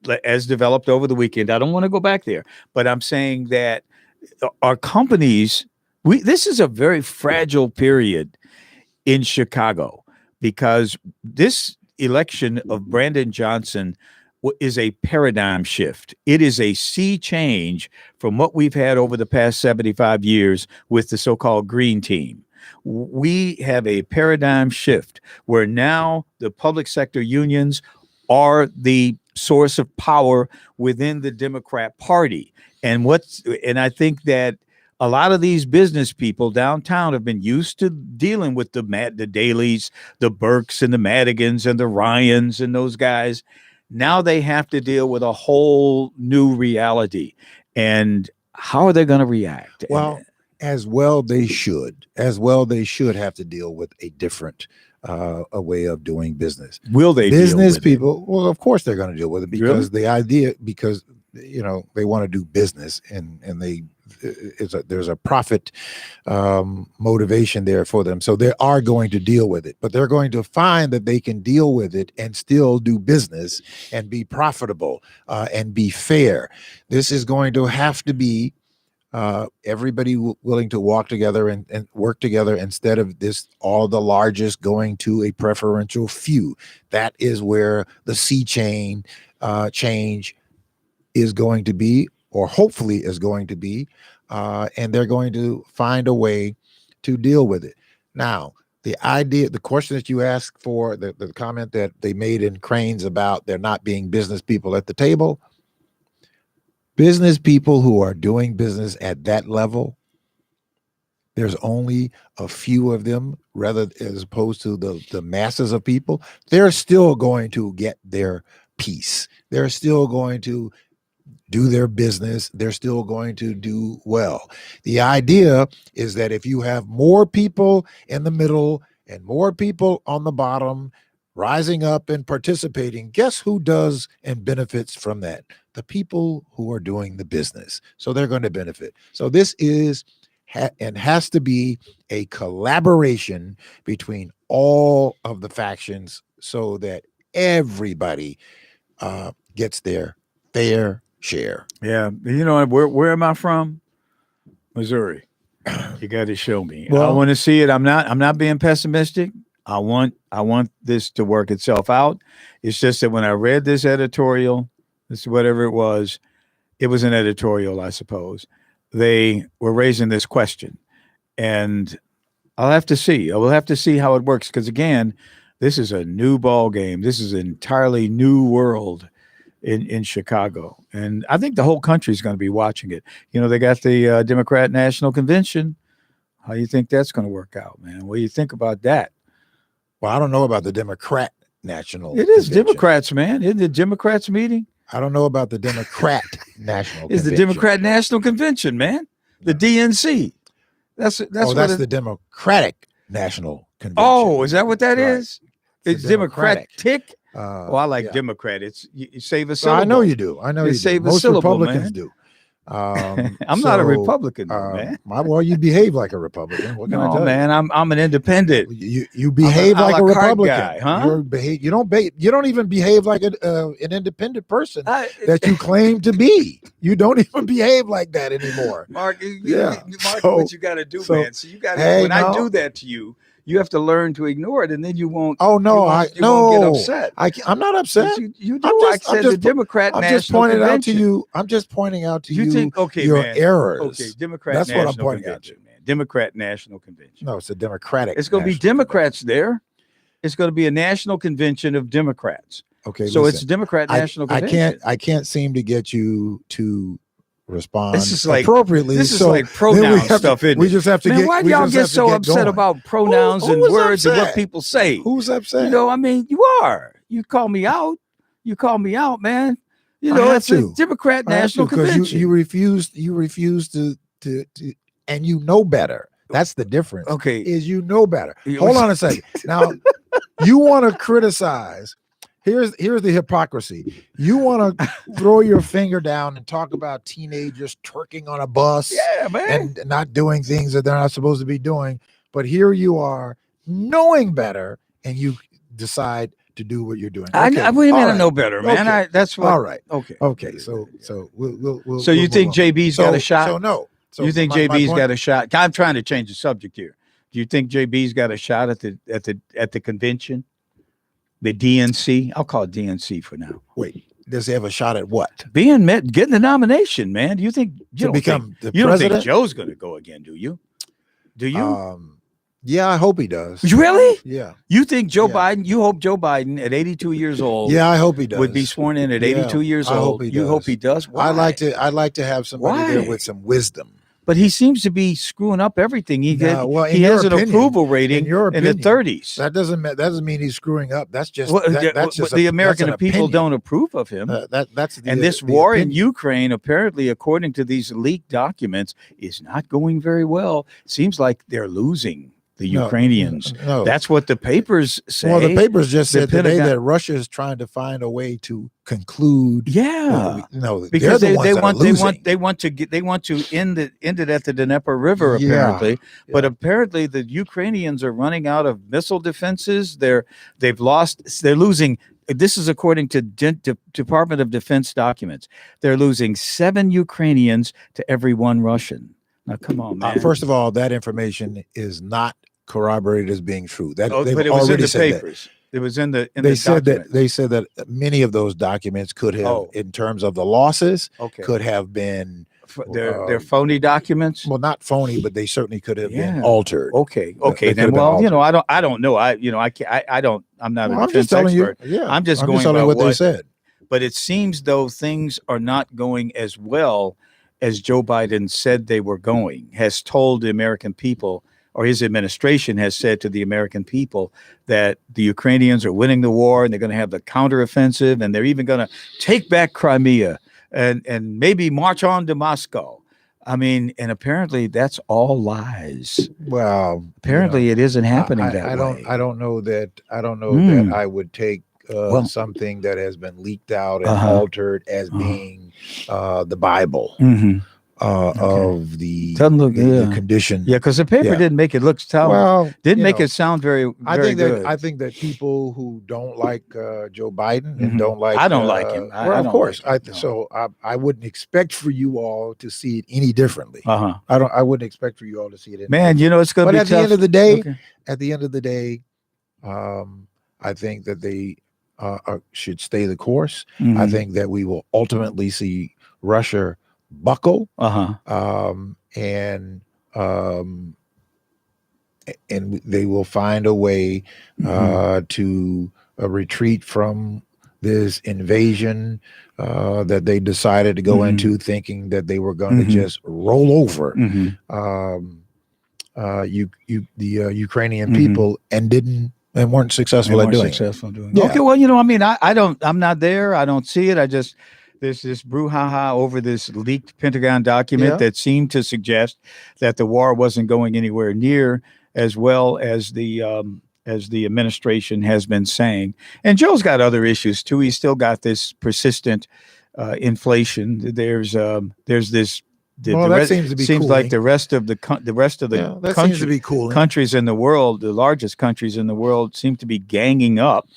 over the weekend, I don't want to go back there, but I'm saying that our companies, this is a very fragile period in Chicago, because this election of Brandon Johnson is a paradigm shift. It is a sea change from what we've had over the past 75 years with the so-called Green Team. We have a paradigm shift where now the public sector unions are the source of power within the Democrat Party. And I think that a lot of these business people downtown have been used to dealing with the Dailies, the Brics and the Madigans and the Ryans and those guys. Now they have to deal with a whole new reality. And how are they going to react? Well, as well they should have to deal with a different a way of doing business. Will they? Business people, well, of course they're going to deal with it, because because they want to do business, and there's a profit motivation there for them. So they are going to deal with it, but they're going to find that they can deal with it and still do business and be profitable and be fair. This is going to have to be everybody willing to walk together and work together, instead of all the largest going to a preferential few. That is where the sea change is going to be, or hopefully is going to be, and they're going to find a way to deal with it. Now, the question that you asked for, the comment that they made in Cranes about there not being business people at the table, business people who are doing business at that level, there's only a few of them, rather as opposed to the masses of people. They're still going to get their piece. They're still going to do their business, they're still going to do well. The idea is that if you have more people in the middle and more people on the bottom rising up and participating, guess who does and benefits from that? The people who are doing the business. So they're going to benefit. So this is and has to be a collaboration between all of the factions so that everybody gets their fair share. Yeah. You know, where am I from? Missouri. You got to show me. Well, I want to see it. I'm not being pessimistic. I want this to work itself out. It's just that when I read this editorial, this whatever it was an editorial, I suppose. They were raising this question, and I'll have to see. I will have to see how it works because again, this is a new ball game. This is an entirely new world in Chicago, and I think the whole country is going to be watching it. You know, they got the Democrat National Convention. How do you think that's going to work out, man? What do you think about that? Well, I don't know about the Democrat National. It is Convention. Democrats, man. Isn't the Democrats meeting? I don't know about the Democrat National It's Convention. the Democrat National Convention, man. The DNC. That's the Democratic National Convention. Oh, is that what that Right. is? It's Democratic. I like yeah. Democrat. It's you save a So syllable. I know you do. I know you save do. a Most syllable, Republicans man. do. I'm not a Republican, though, man. Well, you behave like a Republican. What can I No, tell man. I'm an independent. you behave I'm a like a la carte Republican. guy, huh? You don't even behave like an independent person that you claim to be. You don't even behave like that anymore. Mark, Yeah. Mark, So- what you got to do, so, man. So you got to. hey, when I no. do that to you, you have to learn to ignore it, and then you won't. Oh no, you won't get upset. I'm not upset. You do. I'm just- I said the Democrat I'm National just pointing Convention. out to you. I'm just pointing out to you. think okay, your man. errors. Okay, Democrat That's what I'm National pointing out Convention, man. Democrat National Convention. No, it's a Democratic. It's going to be National Democrats there. It's going to be a national convention of Democrats. Convention. Okay, So listen, it's Democrat National Convention. I can't seem to get you to respond This is like appropriately. This is so like then pronoun have to- stuff, isn't we it? just have to Man, get. why do we y'all just get have to so get upset going. about pronouns and who's words and what upset? people say? Who's upset? You know, I mean, you are. You call me out. You call me out, man. You I know, had it's a to. Democrat I have National to, 'cause Convention. You refuse to, and you know better. That's the difference. Okay. Is you know better. You- Hold on a second. Now, you want to criticize. Here's the hypocrisy. You want to throw your finger down and talk about teenagers twerking on a bus Yeah, man. and not doing things that they're not supposed to be doing. But here you are knowing better, and you decide to do what you're doing. What do you mean all I right. know better, man? Okay. That's what. All right. Okay. Okay. So we'll So you move think on. JB's got a shot? So no. So you think my JB's point- got a shot? I'm trying to change the subject here. Do you think JB's got a shot at the convention? The DNC? I'll call it DNC for now. Wait, does he have a shot at what? Getting the nomination, man. Do you think To become the you don't think president? Joe's going to go again? Do you? Do you? Yeah, I hope he does. Really? Yeah. You think Joe Yeah. Biden? You hope Joe Biden at 82 years old? Yeah, I hope he does. Would be sworn in at Yeah, 82 years I hope old. he You does. hope he does? Why? I'd like to have somebody there Why? with some wisdom. But he seems to be screwing up everything. He No, well, in he your has an opinion- approval rating in your in the opinion, 30s. That doesn't mean he's screwing up. That's just Well, that's just the a, American that's an people opinion. don't approve of him. That's the, And this the war in opinion. Ukraine, apparently, according to these leaked documents, is not going very well. Seems like they're losing the No, Ukrainians. No, That's what the papers say. well, the papers just the said today Pentagon- that Russia is trying to find a way to conclude. Yeah. No, Because they're the ones they that are want losing. they want to end it at the Dnieper River Yeah, apparently, but yeah. apparently the Ukrainians are running out of missile defenses. They're losing. This is according to Department of Defense documents. They're losing 7 Ukrainians to every 1 Russian. Now, come on, man. First of all, that information is not corroborated as being true. That they've but it was in already the said papers. It was in the They said documents. that many of those documents could have, Oh. in terms of the losses, Okay. could have been They're phony documents. well, not phony, but they certainly could have Yeah. been altered. Okay. They could Then have been well, altered. I don't know. I'm not Well, a I'm defense just telling expert. you. Yeah, I'm just going telling you by what they what- said. But it seems though things are not going as well as Joe Biden said they were going, has told the American people, or his administration has said to the American people that the Ukrainians are winning the war and they're going to have the counteroffensive and they're even going to take back Crimea. and maybe march on to Moscow. I mean, and apparently that's all lies. Well, Apparently it isn't happening that way. I don't know that. I don't know Hmm. that I would take Well- something that has been leaked out and Uh-huh. altered as being the Bible Mhm. of the Doesn't look- the yeah. condition. Yeah, because the paper Yeah. didn't make it look Well, you know, it sound very, I very think good. that people who don't like Joe Biden and Mhm. don't like I don't like him. I of don't course. like him, no. So I wouldn't expect for you all to see it any differently. Uh-huh. I wouldn't expect for you all to see it any Man, you know, it's going to But be at tough. the end of the day, Okay. at the end of the day, I think that they should stay the course. I Mhm. think that we will ultimately see Russia buckle, Uh-huh. and they will find a way to retreat from this invasion that they decided to go Mhm. into, thinking that they were going to Mhm. just roll over Mhm. the Ukrainian Mhm. people and weren't successful They at weren't doing successful in doing it. Yeah. Okay, well, you know, I mean, I'm not there. I don't see it. There's this brouhaha over this leaked Pentagon document Yeah. that seemed to suggest that the war wasn't going anywhere near as well as the administration has been saying. And Joe's got other issues too. He's still got this persistent inflation. There's this. That seems to be seems like cooling. the rest of the that seems to be cooling. countries in the world, the largest countries in the world, seem to be ganging up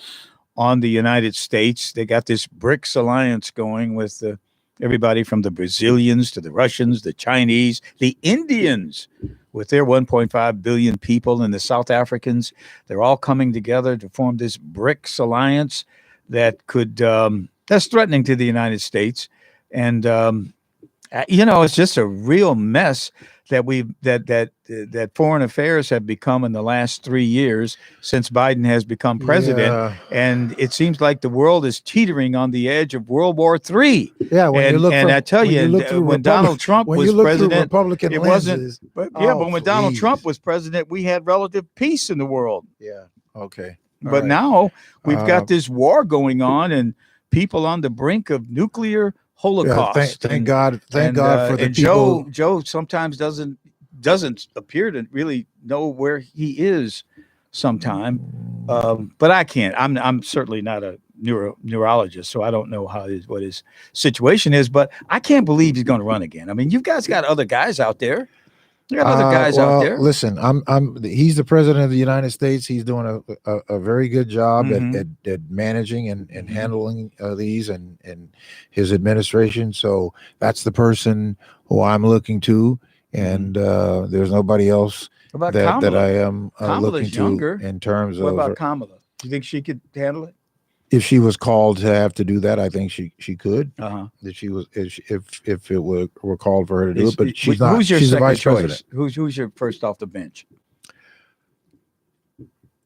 on the United States. They got this Brics alliance going with everybody from the Brazilians to the Russians, the Chinese, the Indians, with their 1.5 billion people, and the South Africans. They're all coming together to form this Brics alliance that could that's threatening to the United States. And you know, it's just a real mess that foreign affairs have become in the last 3 years since Biden has become president. Yeah. And it seems like the world is teetering on the edge of World War III. Yeah, when you look and I tell you, when Donald Trump was president, Republican it lenses, wasn't. But yeah, oh, but when Donald please. Trump was president, we had relative peace in the world. Yeah. Okay. But now we've got this war going on, and people on the brink of nuclear holocaust. Thank God for the people. Joe sometimes doesn't appear to really know where he is. Sometime, but I can't. I'm certainly not a neurologist, so I don't know what his situation is. But I can't believe he's going to run again. I mean, you guys got other guys out there. You got other guys out there. Listen, he's the president of the United States. He's doing a very good job at managing and handling these and his administration. So that's the person who I'm looking to, and there's nobody else that I am looking younger. to in terms What of. about Kamala? Do you think she could handle it? If she was called to have to do that, I think she could. That she was if it were called for her to do it, but she's not. Who's your she's the second vice choice? president. Who's your first off the bench?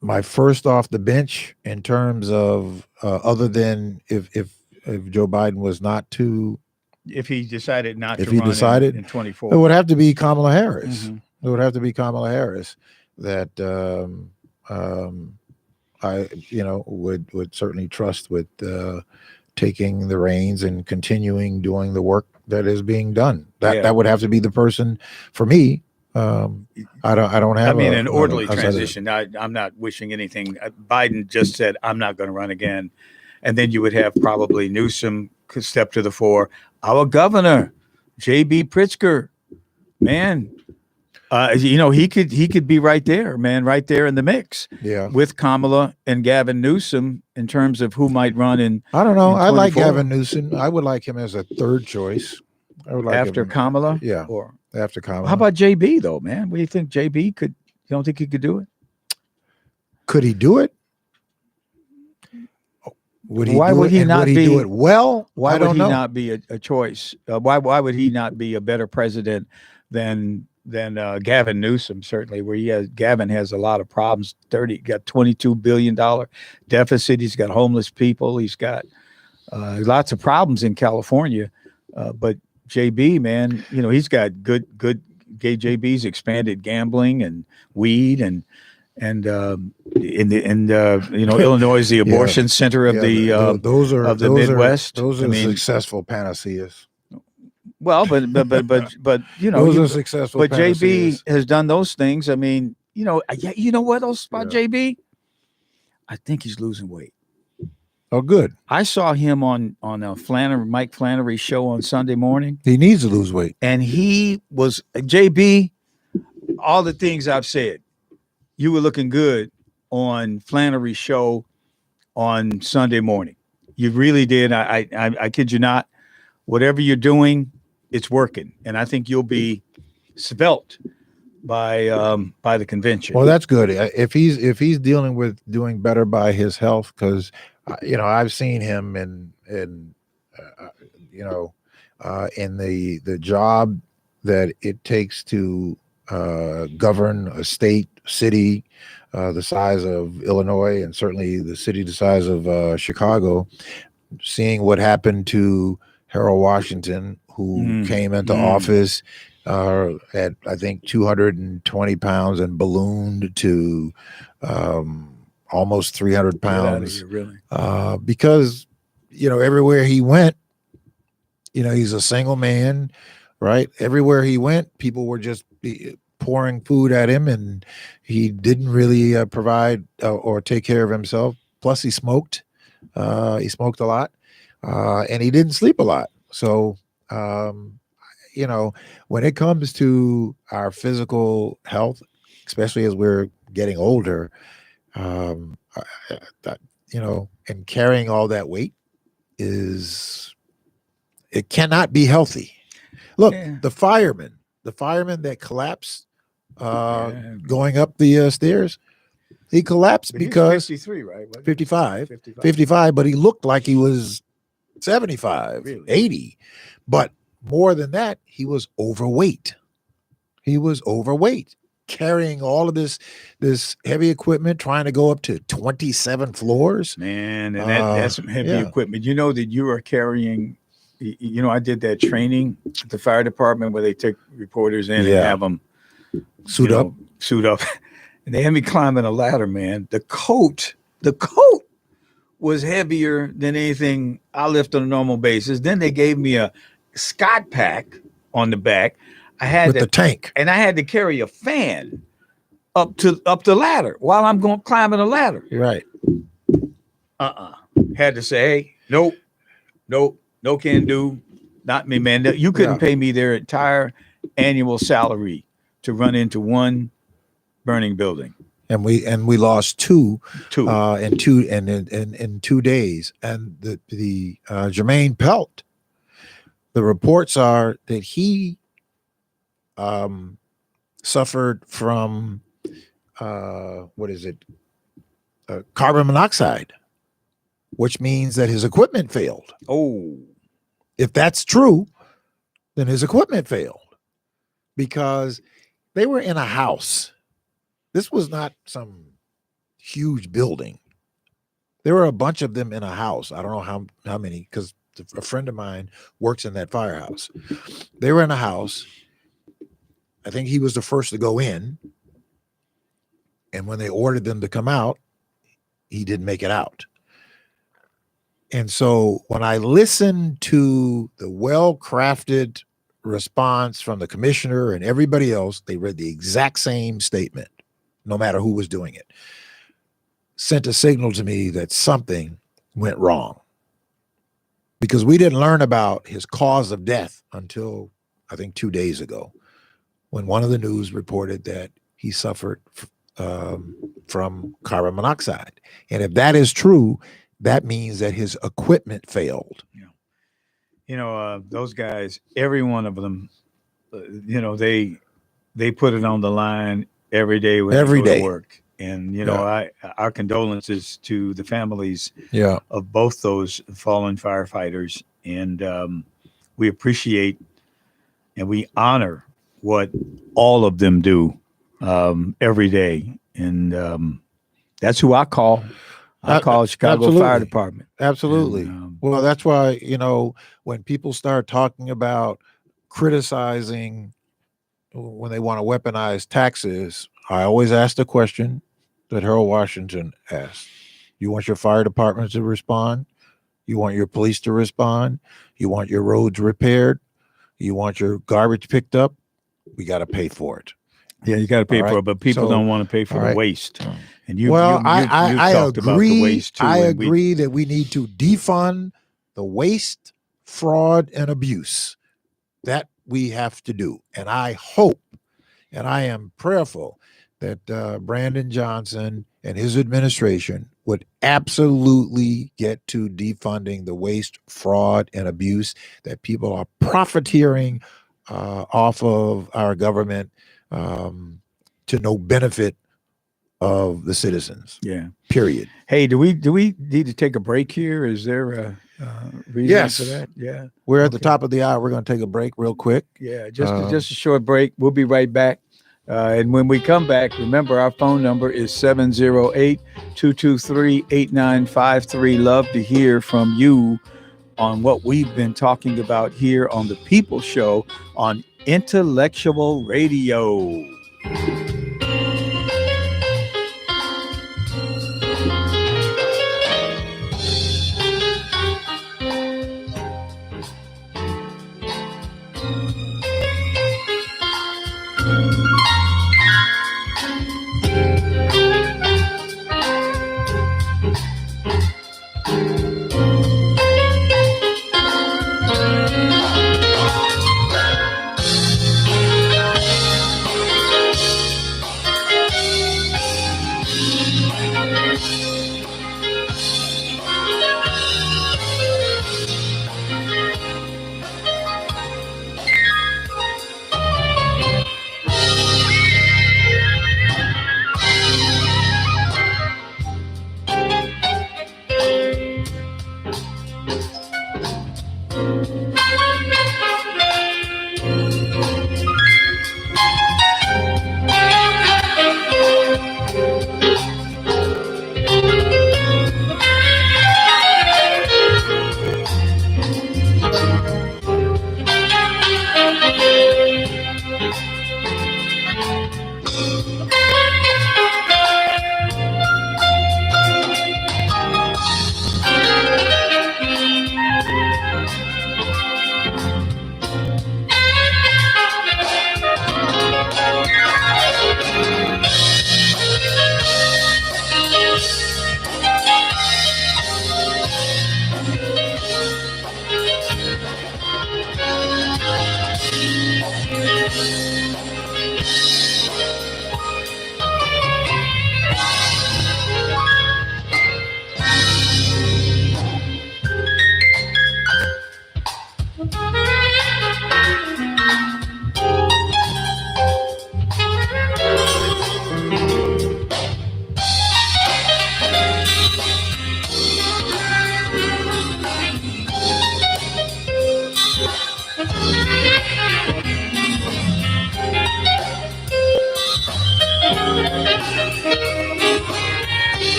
My first off the bench in terms of other than if Joe Biden was not to, if he decided not if to he run decided in 24, it would have to be Kamala Harris. It would have to be Kamala Harris that I would certainly trust with taking the reins and continuing doing the work that is being done. That would have to be the person for me. I don't have. I mean, an orderly transition. I'm not wishing anything. Biden just said, "I'm not going to run again," and then you would have probably Newsom could step to the fore. Our governor, J.B. Pritzker, man, he could be right there, man, right there in the mix. Yeah, with Kamala and Gavin Newsom in terms of who might run in. I don't know. I like Gavin Newsom. I would like him as a third choice. I would like after him, Kamala. Yeah, or after Kamala. How about JB though, man? What do you think JB could? You don't think he could do it? Could he do it? Would he? Why would he not do it well? Why would he not be a choice? Why would he not be a better president than Gavin Newsom? Certainly, Gavin has a lot of problems. Got $22 billion deficit. He's got homeless people. He's got lots of problems in California. But JB, man, he's got good. JB's expanded gambling and weed, and Illinois is the abortion center of those are the Midwest. Those are successful panaceas. Well, but those are successful. But panaceas. JB has done those things. I mean, you know what else about JB? I think he's losing weight. Oh, good. I saw him on Mike Flannery's show on Sunday morning. He needs to lose weight, and he was JB. All the things I've said, you were looking good on Flannery's show on Sunday morning. You really did. I kid you not. Whatever you're doing, it's working, and I think you'll be svelte by the convention. Well, that's good. If he's dealing with doing better by his health, because I've seen him in the job that it takes to govern a state, city, the size of Illinois, and certainly the city the size of Chicago. Seeing what happened to Harold Washington, who came into office at, I think, 220 pounds and ballooned to almost 300 pounds. Here, really? Because, everywhere he went, he's a single man, right? Everywhere he went, people were just pouring food at him, and he didn't really provide or take care of himself. Plus, he smoked. He smoked a lot, and he didn't sleep a lot. So, when it comes to our physical health, especially as we're getting older, and carrying all that weight it cannot be healthy. Look, the fireman that collapsed going up the stairs, he collapsed because 53, right? 55, but he looked like he was 75, really? 80. But more than that, he was overweight. Carrying all of this heavy equipment, trying to go up to 27 floors. Man, and that's some heavy equipment. You know that you are carrying. I did that training at the fire department where they take reporters in and have them suit up, and they had me climbing a ladder. Man, the coat was heavier than anything I lift on a normal basis. Then they gave me a Scott pack on the back. I had the tank, and I had to carry a fan up the ladder while I'm climbing the ladder. Right. Had to say, hey, nope, no can do, not me, man. You couldn't pay me their entire annual salary to run into one burning building. And we lost two in 2 days. And the Jermaine Pelt, the reports are that he suffered from carbon monoxide, which means that his equipment failed. Oh, if that's true, then his equipment failed because they were in a house. This was not some huge building. There were a bunch of them in a house. I don't know how many, because a friend of mine works in that firehouse. They were in a house. I think he was the first to go in. And when they ordered them to come out, he didn't make it out. And so when I listened to the well-crafted response from the commissioner and everybody else, they read the exact same statement, no matter who was doing it. Sent a signal to me that something went wrong. Because we didn't learn about his cause of death until, I think, 2 days ago, when one of the news reported that he suffered from carbon monoxide. And if that is true, that means that his equipment failed. Those guys, every one of them, they put it on the line every day when they go to work. And, our condolences to the families of both those fallen firefighters. And we appreciate and we honor what all of them do every day. And that's who I call. I call Chicago Absolutely. Fire Department. Absolutely. Well, that's why, when people start talking about criticizing when they want to weaponize taxes, I always ask the question, that Harold Washington asked. You want your fire department to respond? You want your police to respond? You want your roads repaired? You want your garbage picked up? We got to pay for it. Yeah, you got to pay for it, but people don't want to pay for the waste. And you talked about the waste too. I agree that we need to defund the waste, fraud, and abuse. That we have to do. And I hope, and I am prayerful that Brandon Johnson and his administration would absolutely get to defunding the waste, fraud, and abuse that people are profiteering off of our government to no benefit of the citizens. Yeah. Period. Hey, do we need to take a break here? Is there a reason for that? Yeah. We're at the top of the hour. We're going to take a break real quick. Yeah, just a short break. We'll be right back. And when we come back, remember our phone number is 708-223-8953. Love to hear from you on what we've been talking about here on the People Show on Intellectual Radio.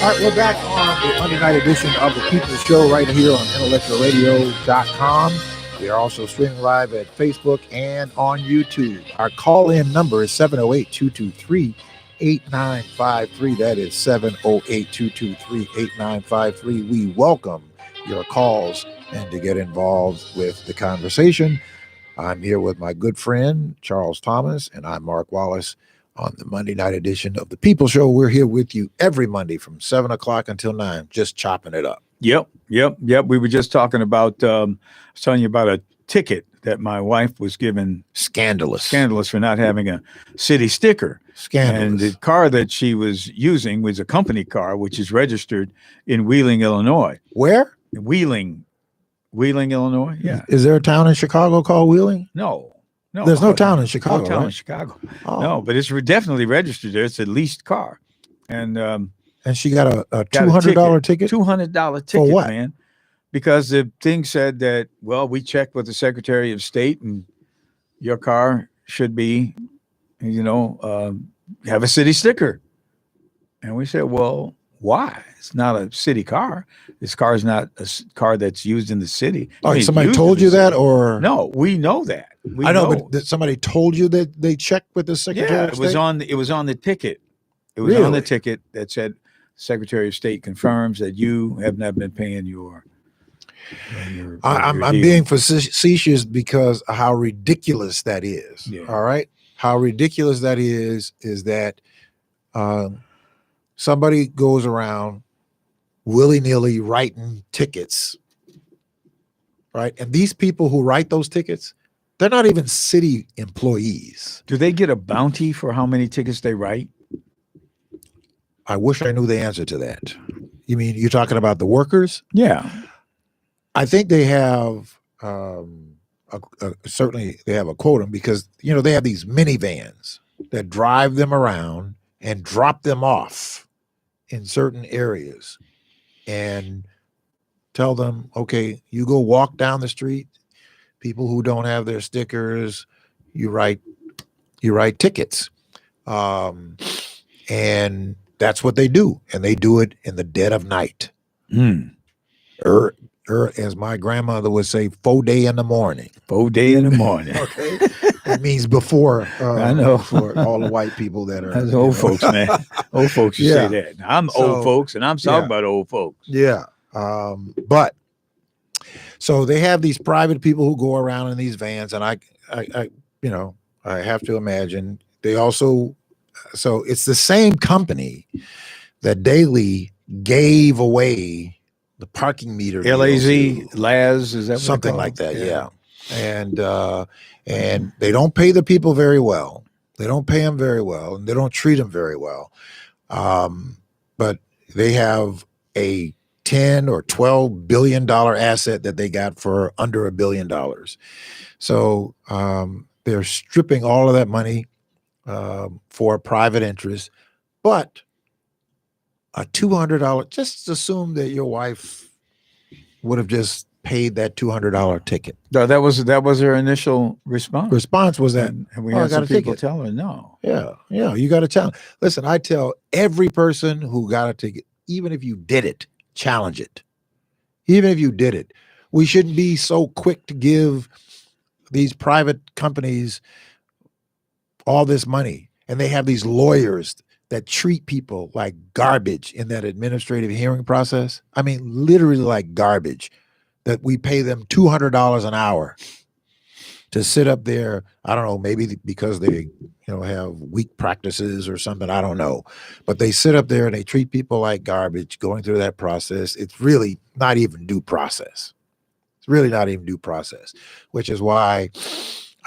All right, we're back on the Monday night edition of the People's Show right here on IntellectualRadio.com. We are also streaming live at Facebook and on YouTube. Our call-in number is 708-223-8953. That is 708-223-8953. We welcome your calls and to get involved with the conversation. I'm here with my good friend, Charles Thomas, and I'm Mark Wallace on the Monday night edition of the People Show. We're here with you every Monday from 7 o'clock until 9, just chopping it up. Yep. We were just talking about, I was telling you about a ticket that my wife was given. Scandalous for not having a city sticker. Scandalous. And the car that she was using was a company car, which is registered in Wheeling, Illinois. Where? Wheeling, Illinois. Yeah. Is there a town in Chicago called Wheeling? No. There's no town in Chicago. No town right? in Chicago. Oh. No, but it's definitely registered there. It's a leased car. And she got a $200 ticket? $200 ticket, For what? man. Because the thing said that, well, we checked with the Secretary of State and your car should be, have a city sticker. And we said, well, why? It's not a city car. This car is not a car that's used in the city. Oh, somebody told you that, or? No, we know that. I know, but somebody told you that they checked with the Secretary of State? It was on the ticket. It was on the ticket that said, Secretary of State confirms that you have not been paying your I'm being facetious because of how ridiculous that is. Yeah. All right. How ridiculous that is that somebody goes around willy-nilly writing tickets. Right. And these people who write those tickets, they're not even city employees. Do they get a bounty for how many tickets they write? I wish I knew the answer to that. You mean you're talking about the workers? Yeah. I think they have certainly they have a quota because they have these minivans that drive them around and drop them off in certain areas and tell them, okay, you go walk down the street. People who don't have their stickers, you write tickets, and that's what they do, and they do it in the dead of night. As my grandmother would say, 4 day in the morning. 4 day in the morning. Okay, that means before. I know for all the white people that are that's old folks, man. Old folks you say that. I'm old folks, and I'm talking about old folks. Yeah, but so they have these private people who go around in these vans, and I have to imagine they also. So it's the same company that Daley gave away the parking meter. Laz, is that something like that? Yeah. And they don't pay the people very well. They don't pay them very well, and they don't treat them very well. But they have a $10 or $12 billion asset that they got for under $1 billion. So they're stripping all of that money for a private interest, but a $200, just assume that your wife would have just paid that $200 ticket. No, that was her initial response. Response was that, and we had some people tell her no. Yeah, you got to challenge. Listen, I tell every person who got a ticket, even if you did it, challenge it. Even if you did it, we shouldn't be so quick to give these private companies all this money, and they have these lawyers that treat people like garbage in that administrative hearing process. I mean, literally like garbage, that we pay them $200 an hour to sit up there. I don't know, maybe because they, have weak practices or something. I don't know, but they sit up there and they treat people like garbage going through that process. It's really not even due process. It's really not even due process, which is why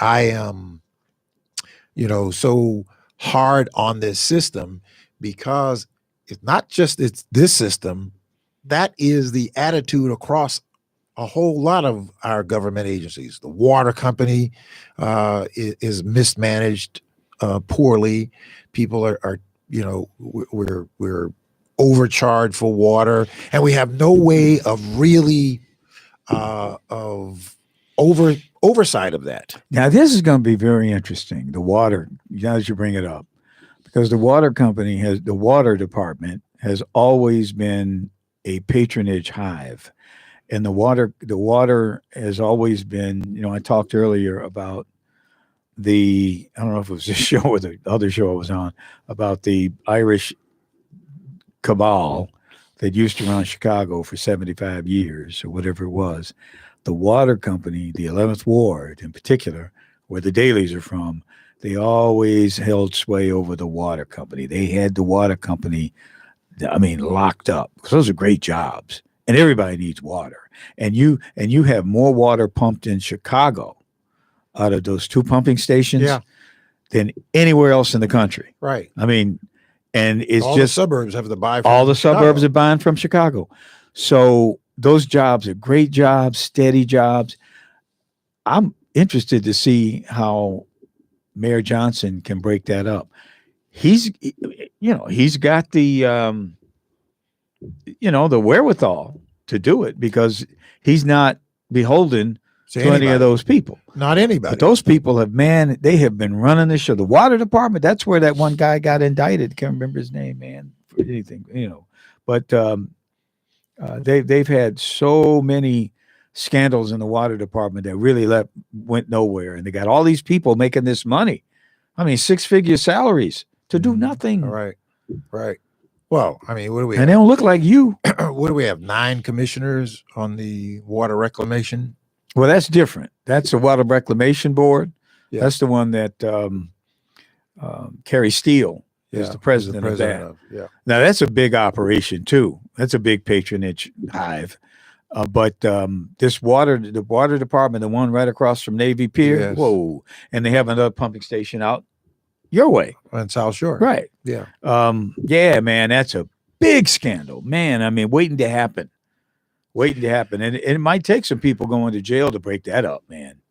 I am, so hard on this system, because it's not just this system. That is the attitude across a whole lot of our government agencies. The water company is mismanaged poorly. People are we're overcharged for water, and we have no way of really of oversight of that. Now, this is going to be very interesting. The water, now that you bring it up, because the water department has always been a patronage hive. And the water has always been, I talked earlier about I don't know if it was this show or the other show I was on, about the Irish cabal that used to run Chicago for 75 years or whatever it was. The water company, the 11th Ward in particular, where the Dailies are from, they always held sway over the water company. They had the water company, locked up, because those are great jobs, and everybody needs water. And you have more water pumped in Chicago out of those 2 pumping stations than anywhere else in the country. Right. And it's all just the suburbs have to buy from all the Chicago. suburbs are buying from Chicago. So those jobs are great jobs, steady jobs. I'm interested to see how Mayor Johnson can break that up. He's got the the wherewithal to do it, because he's not beholden to any of those people. Not anybody. But those people they have been running this show. The water department, that's where that one guy got indicted. Can't remember his name, man, for anything, But they've had so many scandals in the water department that really went nowhere. And they got all these people making this money. 6-figure salaries to do nothing. Right. Well, what do we have? And they don't look like you. What do we have? 9 commissioners on the water reclamation? Well, that's different. That's the Water Reclamation Board. Yeah. That's the one that Kerry Steele is the president of that. Now, that's a big operation, too. That's a big patronage hive. But the water department, the one right across from Navy Pier, whoa. And they have another pumping station out your way. On South Shore. Right. Yeah. Man, that's a big scandal. Man, waiting to happen. And it might take some people going to jail to break that up, man,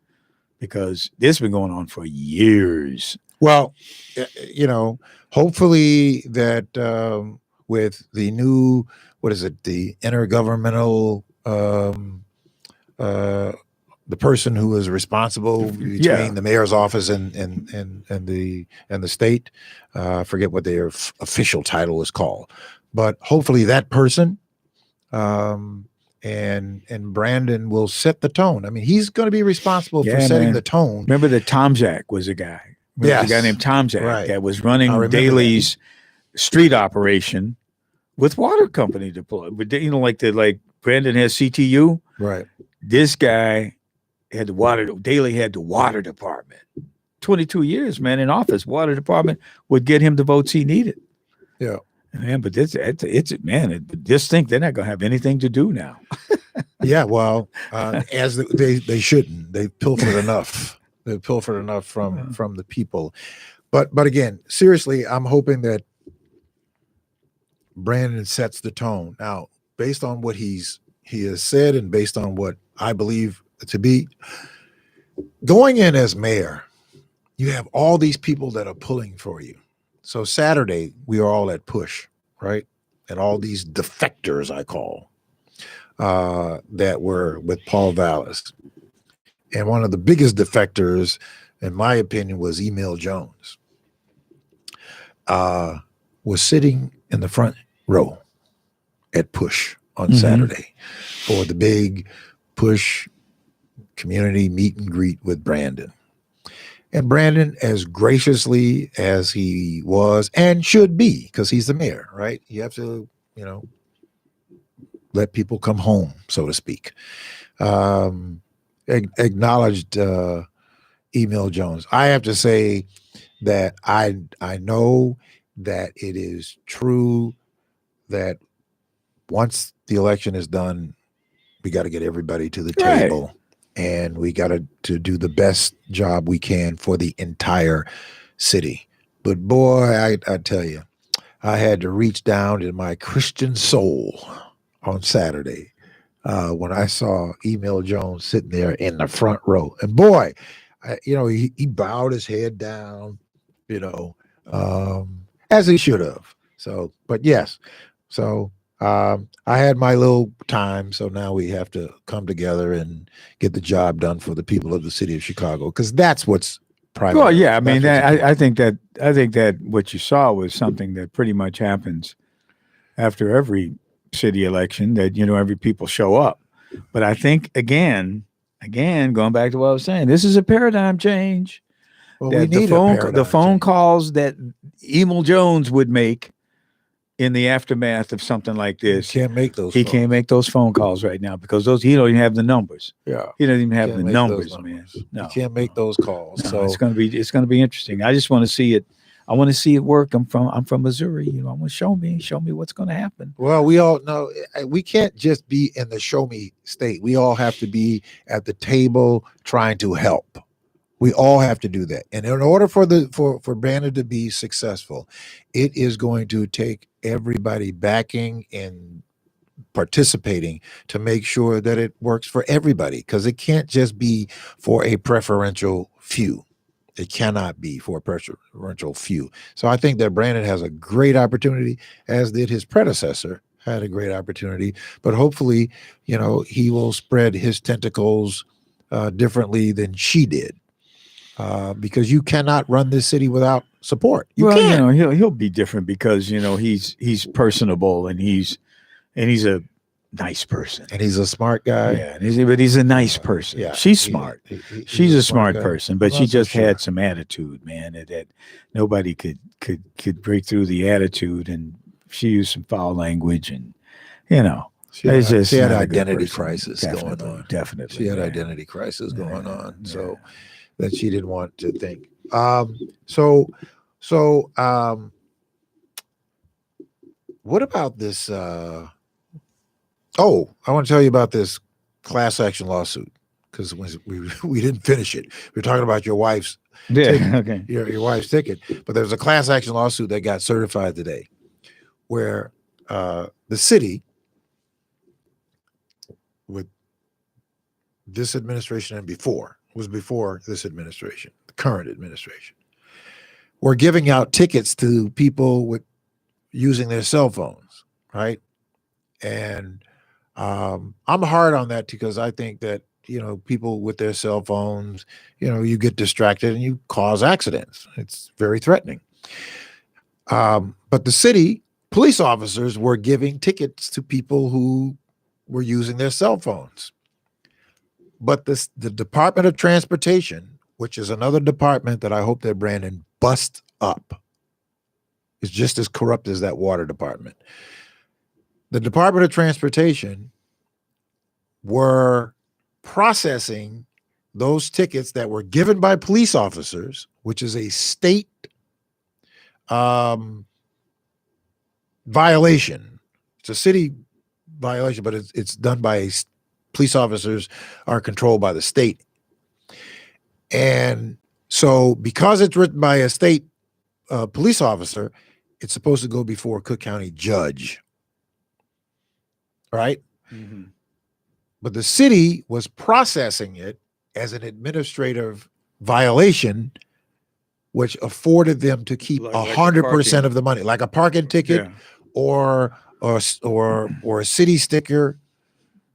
because this has been going on for years. Well, hopefully that with the new, the intergovernmental, the person who is responsible between the mayor's office and the state, I forget what their official title is called, but hopefully that person, and Brandon will set the tone. He's going to be responsible for setting the tone. Remember that Tomzak was a guy. A guy named Tomzak that was running Daly's street operation with water company deployed. But like Brandon has CTU. Right. This guy had Daly had the water department. 22 years, man, in office. Water department would get him the votes he needed. Yeah. Man, but just think they're not going to have anything to do now. Yeah, well, as they shouldn't. They've pilfered enough. They've pilfered enough from the people. But again, seriously, I'm hoping that Brandon sets the tone. Now, based on what he has said and based on what I believe to be, going in as mayor, you have all these people that are pulling for you. So Saturday, we are all at Push, right? And all these defectors, I call, that were with Paul Vallis. And one of the biggest defectors, in my opinion, was Emil Jones. Was sitting in the front row at Push on Saturday for the big Push community meet and greet with Brandon. And Brandon, as graciously as he was and should be, because he's the mayor, right? You have to, let people come home, so to speak. Acknowledged Emil Jones. I have to say that I know that it is true that once the election is done, we got to get everybody to the table. And we got to do the best job we can for the entire city. But boy, I tell you, I had to reach down in my Christian soul on Saturday when I saw Emil Jones sitting there in the front row. And boy, he bowed his head down, as he should have. So, but yes, so I had my little time, so now we have to come together and get the job done for the people of the city of Chicago, because that's what's primary. Well, yeah, I think that what you saw was something that pretty much happens after every city election that, every people show up. But I think, again, going back to what I was saying, this is a paradigm change. Well, That we need the phone change. calls that Emil Jones would make in the aftermath of something like this. He can't make those. Can't make those phone calls right now because he don't even have the numbers. Yeah, he doesn't even have the numbers, man. No, he can't make those calls. No, so it's gonna be interesting. I just want to see it. I want to see it work. I'm from Missouri. I want to show me what's going to happen. Well, we all know we can't just be in the show me state. We all have to be at the table trying to help. We all have to do that. And in order for Brandon to be successful, it is going to take everybody backing and participating to make sure that it works for everybody, because it can't just be for a preferential few. It cannot be for a preferential few. So I think that Brandon has a great opportunity, as did his predecessor, had a great opportunity. But hopefully, he will spread his tentacles differently than she did. Because you cannot run this city without support. You can't. He'll be different because he's personable and he's a nice person and he's a smart guy. Yeah, but he's a nice person. Yeah, she's smart. She's a smart person, but she just had some attitude, man. That nobody could break through the attitude, and she used some foul language, and she had identity crisis going on. Definitely, she had identity crisis going on. So. That she didn't want to think. What about this? I want to tell you about this class action lawsuit, because we didn't finish it. We were talking about your wife's ticket, okay, your wife's ticket, but there was a class action lawsuit that got certified today, where the city, with this administration and before this administration, the current administration, we're giving out tickets to people with using their cell phones, right? And I'm hard on that because I think that, people with their cell phones, you get distracted and you cause accidents. It's very threatening. But the city police officers were giving tickets to people who were using their cell phones. But the Department of Transportation, which is another department that I hope that Brandon busts up, is just as corrupt as that water department. The Department of Transportation were processing those tickets that were given by police officers, which is a state violation. It's a city violation, but it's done by police officers are controlled by the state. And so because it's written by a state police officer, it's supposed to go before a Cook County judge. Right? Mm-hmm. But the city was processing it as an administrative violation, which afforded them to keep 100% of the money, like a parking ticket or a city sticker.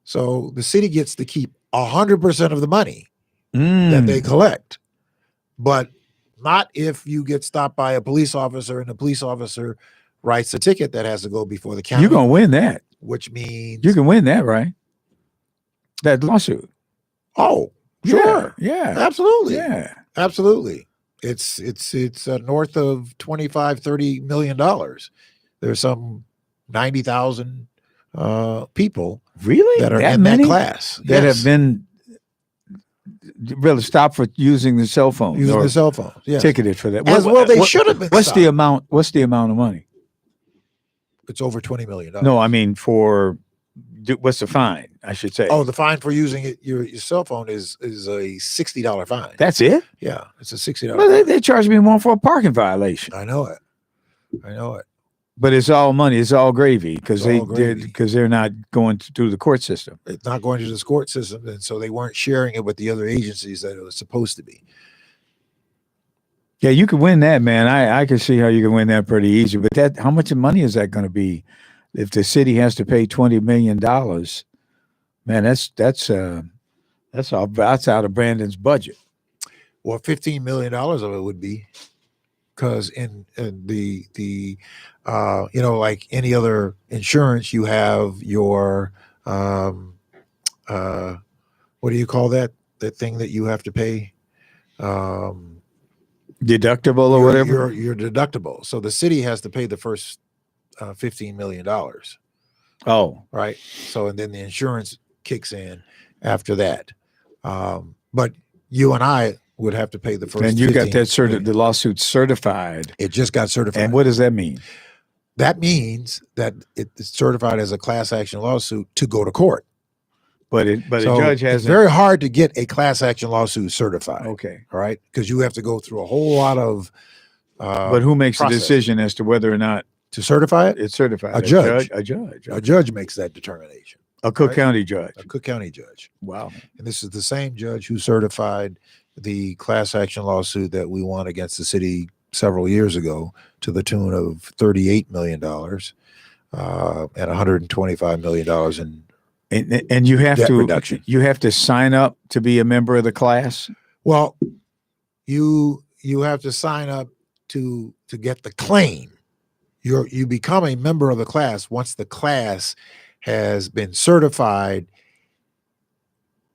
So the city gets to keep 100% of the money that they collect, but not if you get stopped by a police officer and the police officer writes a ticket that has to go before the county. You're going to win that. Which means you can win that, right? That lawsuit. Oh, sure. Yeah. Absolutely. Yeah. Absolutely. It's north of $25-30 million. There's some 90,000 people really that are in that class that have been really stopped for using the cell phone. Using the cell phone. Yes. Ticketed for that. As well, they should have been. What's the amount of money? It's over $20 million. No, I mean what's the fine? I should say. Oh, the fine for using your cell phone is a $60 fine. That's it? Yeah, it's a $60. Well, they charge me more for a parking violation. I know it. But it's all money. It's all gravy because they're not going through the court system. It's not going to the court system, and so they weren't sharing it with the other agencies that it was supposed to be. Yeah, you can win that, man. I can see how you can win that pretty easy. But how much money is that going to be if the city has to pay $20 million? Man, that's out of Brandon's budget. Well, $15 million of it would be because in the like any other insurance, you have your what do you call that thing that you have to pay? Deductible or whatever. Your deductible. So the city has to pay the first $15 million. Oh, right. So and then the insurance kicks in after that. But you and I would have to pay the first. And you got that million. the lawsuit certified. It just got certified. And what does that mean? That means that it's certified as a class action lawsuit to go to court. But a judge hasn't. It's very hard to get a class action lawsuit certified. Okay. All right. Because you have to go through a whole lot of. But who makes process. the decision as to whether or not to certify it? It's certified. A judge. A judge. A judge makes that determination. A Cook County judge. A Cook County judge. Wow. And this is the same judge who certified the class action lawsuit that we won against the city several years ago to the tune of $38 million and $125 million in and you have debt to reduction. You have to sign up to be a member of the class. Well, you have to sign up to get the claim. You become a member of the class once the class has been certified,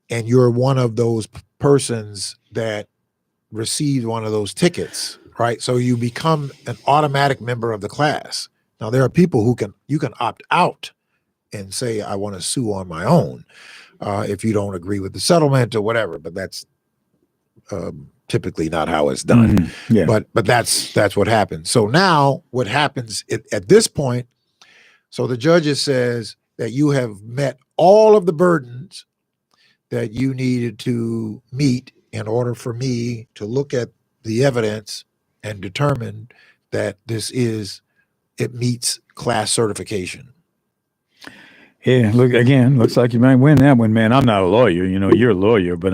and you're one of those persons that received one of those tickets, right? So you become an automatic member of the class. Now there are people who you can opt out and say, I want to sue on my own if you don't agree with the settlement or whatever, but that's typically not how it's done. Mm-hmm. Yeah. But that's what happens. So now what happens at this point, so the judge says that you have met all of the burdens that you needed to meet in order for me to look at the evidence and determine that it meets class certification. Yeah, looks like you might win that one, man. I'm not a lawyer, you're a lawyer, but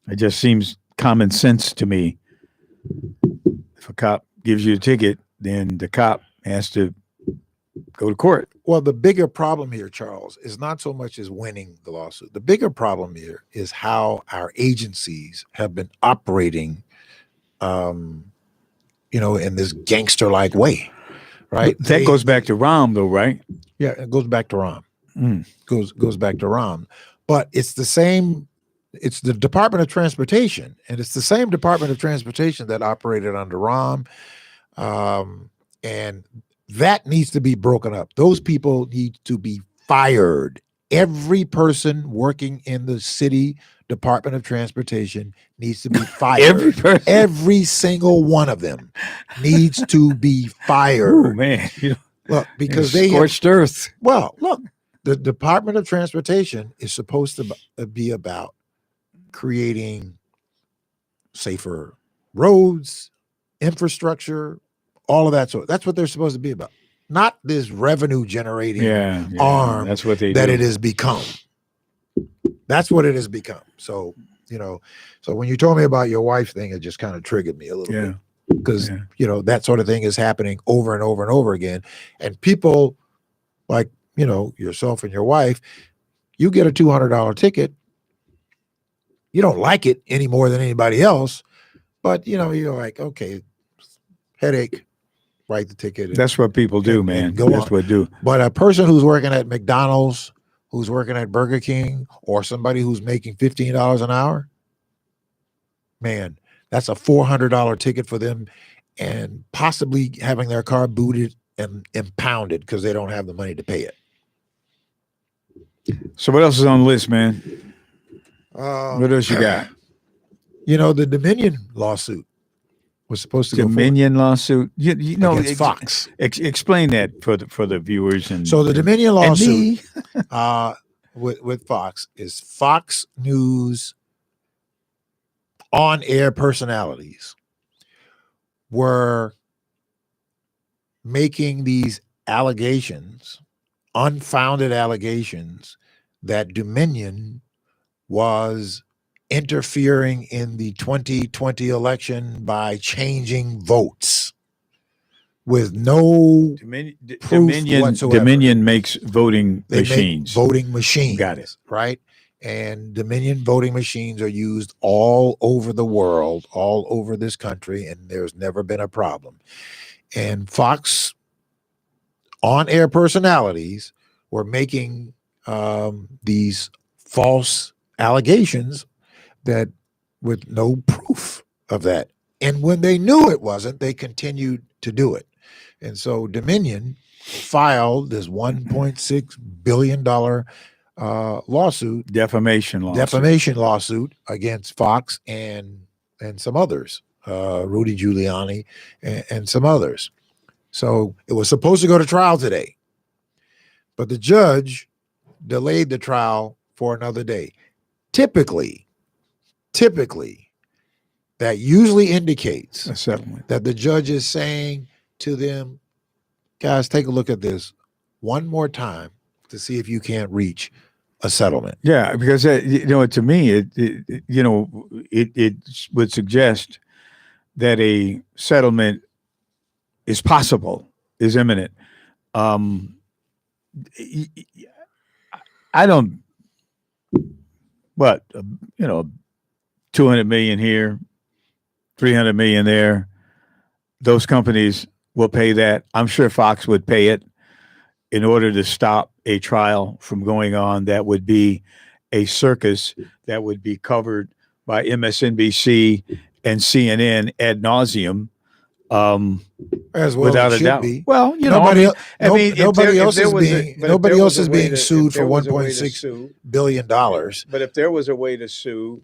it just seems common sense to me. If a cop gives you a ticket, then the cop has to go to court. Well, the bigger problem here, Charles, is not so much as winning the lawsuit. The bigger problem here is how our agencies have been operating, in this gangster-like way, right? That goes back to Rahm, though, right? Yeah, it goes back to Rahm. Goes back to Rahm. But it's the same. It's the Department of Transportation, and it's the same Department of Transportation that operated under Rahm, and that needs to be broken up. Those people need to be fired. Every person working in the city Department of Transportation needs to be fired. Every single one of them needs to be fired. Oh man, look, because scorched earth. Well, look, the Department of Transportation is supposed to be about creating safer roads, infrastructure, all of that sort. That's what they're supposed to be about. Not this revenue generating arm that's what they that do. It has become. That's what it has become. So, so when you told me about your wife thing, it just kind of triggered me a little bit. Because, that sort of thing is happening over and over and over again. And people like, yourself and your wife, you get a $200 ticket. You don't like it any more than anybody else, but you're like, okay, headache, write the ticket. That's what people do, man. That's what do. But a person who's working at McDonald's, who's working at Burger King, or somebody who's making $15 an hour, man, that's a $400 ticket for them, and possibly having their car booted and impounded because they don't have the money to pay it. So what else is on the list, man? What else you got? The Dominion lawsuit was supposed to Dominion lawsuit. Against Fox. Explain that for the viewers. And so the Dominion lawsuit with Fox is Fox News on-air personalities were making these allegations, unfounded allegations, that Dominion was interfering in the 2020 election by changing votes with no proof whatsoever. Dominion makes voting They machines. make voting machines. Got it. Right? and Dominion voting machines are used all over the world, all over this country, and there's never been a problem. And Fox on-air personalities were making these false allegations that with no proof of that. And when they knew it wasn't, they continued to do it. And so Dominion filed this $1.6 billion lawsuit, Defamation lawsuit against Fox and some others, Rudy Giuliani and some others. So it was supposed to go to trial today, but the judge delayed the trial for another day. Typically, that usually indicates a settlement. that the judge is saying to them, guys, take a look at this one more time to see if you can't reach a settlement. Yeah, because to me, it would suggest that a settlement is possible, is imminent. I don't, 200 million here, 300 million there. Those companies will pay that. I'm sure Fox would pay it in order to stop a trial from going on. That would be a circus that would be covered by MSNBC and CNN ad nauseum. As well, without a doubt. Be. Well, nobody else is being sued for $1.6 billion. But if there was a way to sue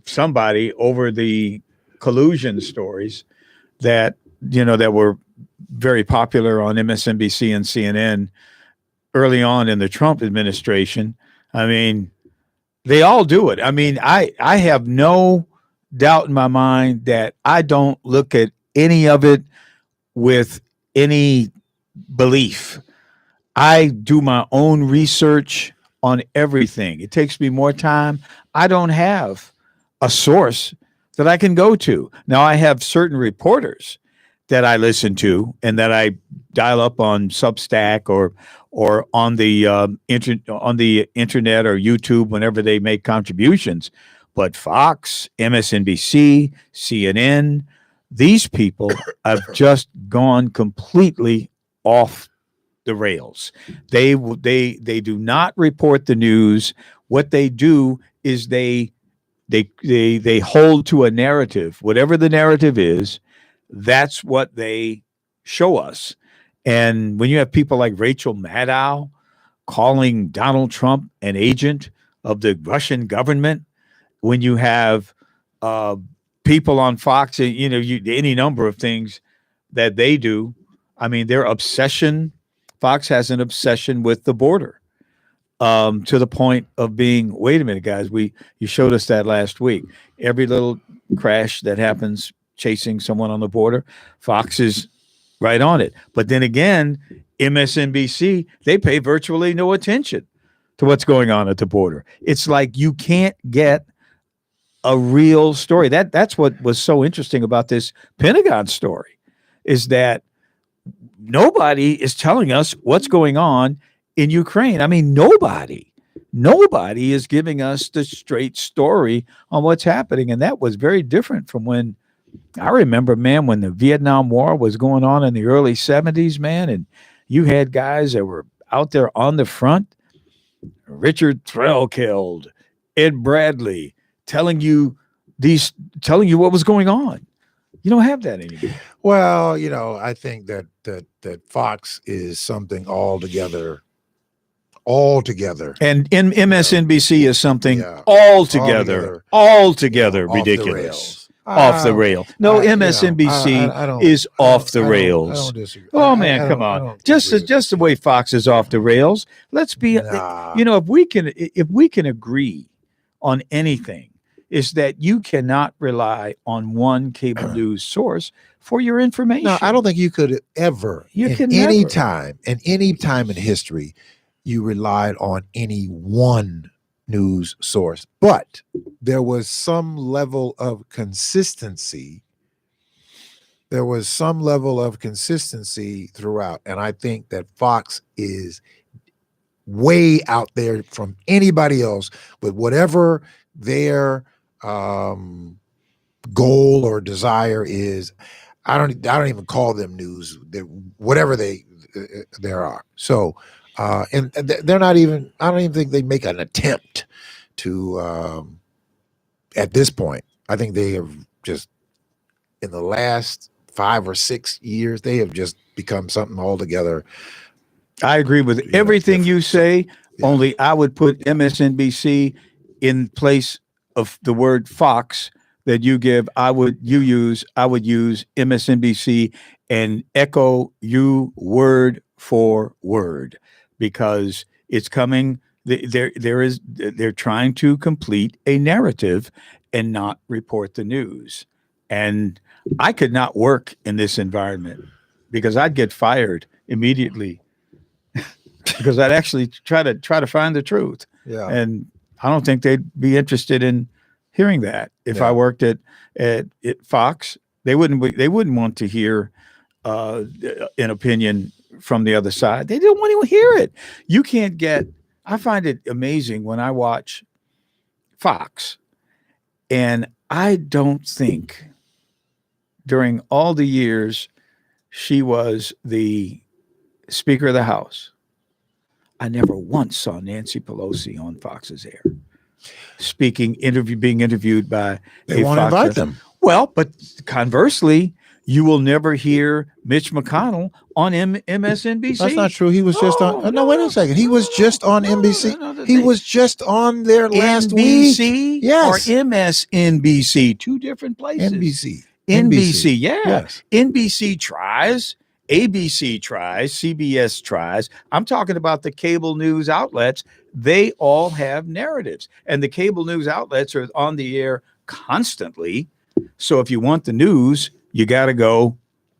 somebody over the collusion stories that were very popular on MSNBC and CNN early on in the Trump administration, I mean, they all do it. I mean, I have no doubt in my mind that I don't look at any of it with any belief. I do my own research on everything. It takes me more time. I don't have a source that I can go to. Now, I have certain reporters that I listen to and that I dial up on Substack or on the internet or YouTube whenever they make contributions. But Fox, MSNBC, CNN, these people have just gone completely off the rails. They do not report the news. What they do is they hold to a narrative. Whatever the narrative is, that's what they show us. And when you have people like Rachel Maddow calling Donald Trump an agent of the Russian government, when you have people on Fox, any number of things that they do, I mean, their obsession, Fox has an obsession with the border to the point of being, wait a minute, guys, you showed us that last week. Every little crash that happens chasing someone on the border, Fox is right on it. But then again, MSNBC, they pay virtually no attention to what's going on at the border. It's like you can't get a real story. That's what was so interesting about this Pentagon story, is that nobody is telling us what's going on in Ukraine. I mean, nobody is giving us the straight story on what's happening. And that was very different from when I remember, man, when the Vietnam War was going on in the early 70s, man, and you had guys that were out there on the front, Richard Threlkeld, Ed Bradley, telling you what was going on. You don't have that anymore. Well, I think that Fox is something altogether, and MSNBC is something altogether ridiculous. Off the rail. No, MSNBC is off the rails. I don't disagree. Oh man, come on! Just the way Fox is off the rails. Let's be. If we can agree on anything, is that you cannot rely on one cable news source for your information. No, I don't think you could ever. Any time in history, you relied on any one news source, but there was some level of consistency. Throughout, and I think that Fox is way out there from anybody else. But whatever their goal or desire is, I don't even call them news. Whatever there are. So, and they're not even. I don't even think they make an attempt to. At this point, I think they have just, in the last 5 or 6 years, they have just become something altogether. I agree with everything you say. Yeah. Only I would put MSNBC in place of the word Fox that you give. I would use MSNBC and echo you word for word, because it's coming. They're trying to complete a narrative and not report the news. And I could not work in this environment because I'd get fired immediately because I'd actually try to find the truth. Yeah. And I don't think they'd be interested in hearing that. If I worked at Fox, they wouldn't want to hear an opinion from the other side. They don't want to hear it. You can't get. I find it amazing when I watch Fox, and I don't think during all the years she was the Speaker of the House, I never once saw Nancy Pelosi on Fox's air being interviewed by. They won't invite them. Well, but conversely, you will never hear Mitch McConnell on MSNBC. That's not true. He was just on. No, wait a second. He was just on NBC. He was just on there last week. NBC, yes, or MSNBC, two different places. NBC, yeah. Yes. NBC tries, ABC tries, CBS tries. I'm talking about the cable news outlets. They all have narratives, and the cable news outlets are on the air constantly. So if you want the news, you got to go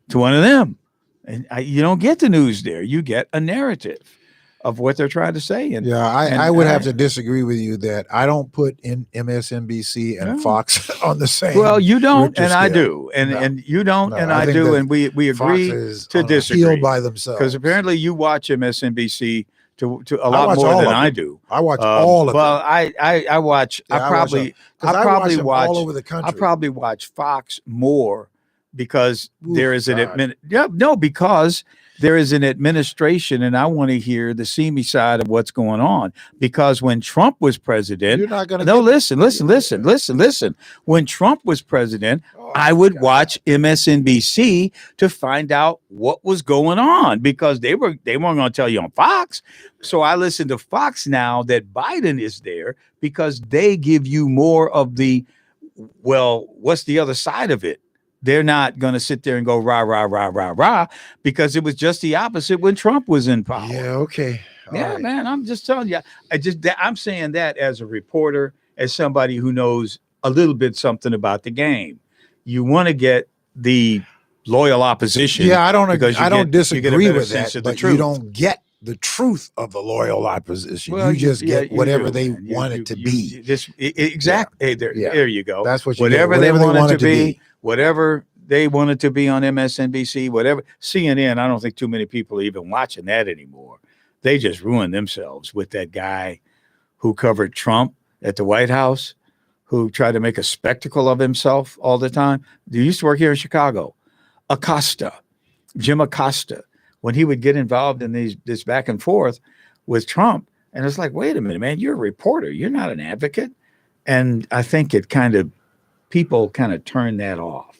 to one of them. And you don't get the news there. You get a narrative of what they're trying to say. And I would have to disagree with you that I don't put in MSNBC and Fox on the same. Well, you don't, and I do, and you don't, and I do, and we agree to disagree by themselves, because apparently you watch MSNBC to a lot more than I do. I watch all of them. Well, I watch. I probably watch all over the country. I probably watch Fox more because there is because there is an administration, and I want to hear the seamy side of what's going on. Because when Trump was president, you're not going to. No, listen. When Trump was president, I would watch MSNBC to find out what was going on, because they weren't going to tell you on Fox. So I listen to Fox now that Biden is there, because they give you more of the, well, what's the other side of it? They're not going to sit there and go rah, rah, rah, rah, rah, because it was just the opposite when Trump was in power. Yeah, okay. All right. Man, I'm just telling you. I'm saying that as a reporter, as somebody who knows a little bit something about the game. You want to get the loyal opposition. Yeah, I don't disagree with that, but truth. You don't get the truth of the loyal opposition. Well, you just get whatever they want it to be. Exactly. Yeah. Hey, there you go. That's what you whatever get. They want it to be. Whatever they want it to be on MSNBC, whatever. CNN, I don't think too many people are even watching that anymore. They just ruined themselves with that guy who covered Trump at the White House, who tried to make a spectacle of himself all the time. He used to work here in Chicago. Jim Acosta, when he would get involved in this back and forth with Trump, and it's like, wait a minute, man, you're a reporter. You're not an advocate. And I think people kind of turned that off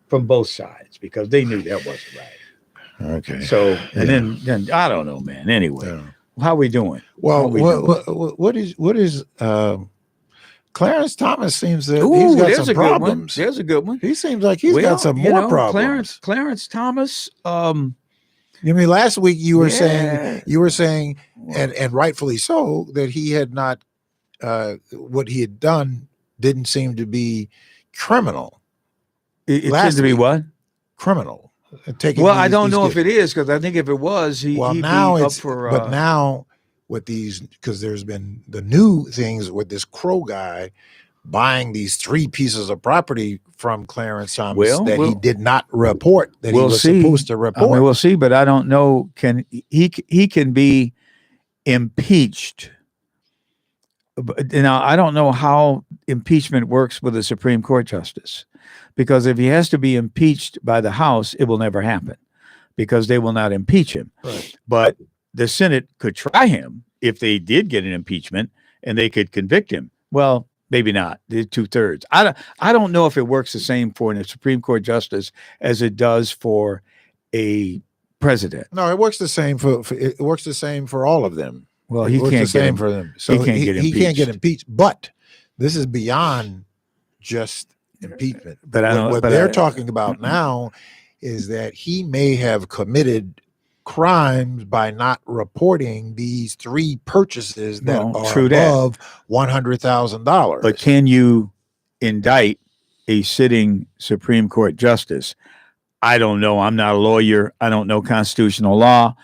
from both sides, because they knew that wasn't right. Okay. So, and then I don't know, man. Anyway, how are we doing? Well, what is Clarence Thomas seems that he's got some problems. There's a good one. He seems like he's got some more problems. Clarence Thomas. You mean last week you were saying, and rightfully so, that he had not what he had done didn't seem to be criminal. It seemed to be what? Criminal. I don't know if it is, because I think if it was, he'd be up for. But now with these, because there's been the new things with this Crow guy buying these 3 pieces of property from Clarence Thomas he did not report, that he was supposed to report. We'll see, but I don't know. He can be impeached. Now, I don't know how impeachment works with a Supreme Court justice, because if he has to be impeached by the House, it will never happen because they will not impeach him. Right. But the Senate could try him if they did get an impeachment, and they could convict him. Well, maybe not. The 2/3. I don't know if it works the same for a Supreme Court justice as it does for a president. No, it works the same it works the same for all of them. Well, It he works can't the get same him. for them. So He can't get impeached. But this is beyond just impeachment. But I don't. What but they're I- talking about now is that he may have committed crimes by not reporting these 3 purchases that Well, are true that. above $100,000. But can you indict a sitting Supreme Court justice? I don't know. I'm not a lawyer. I don't know constitutional law.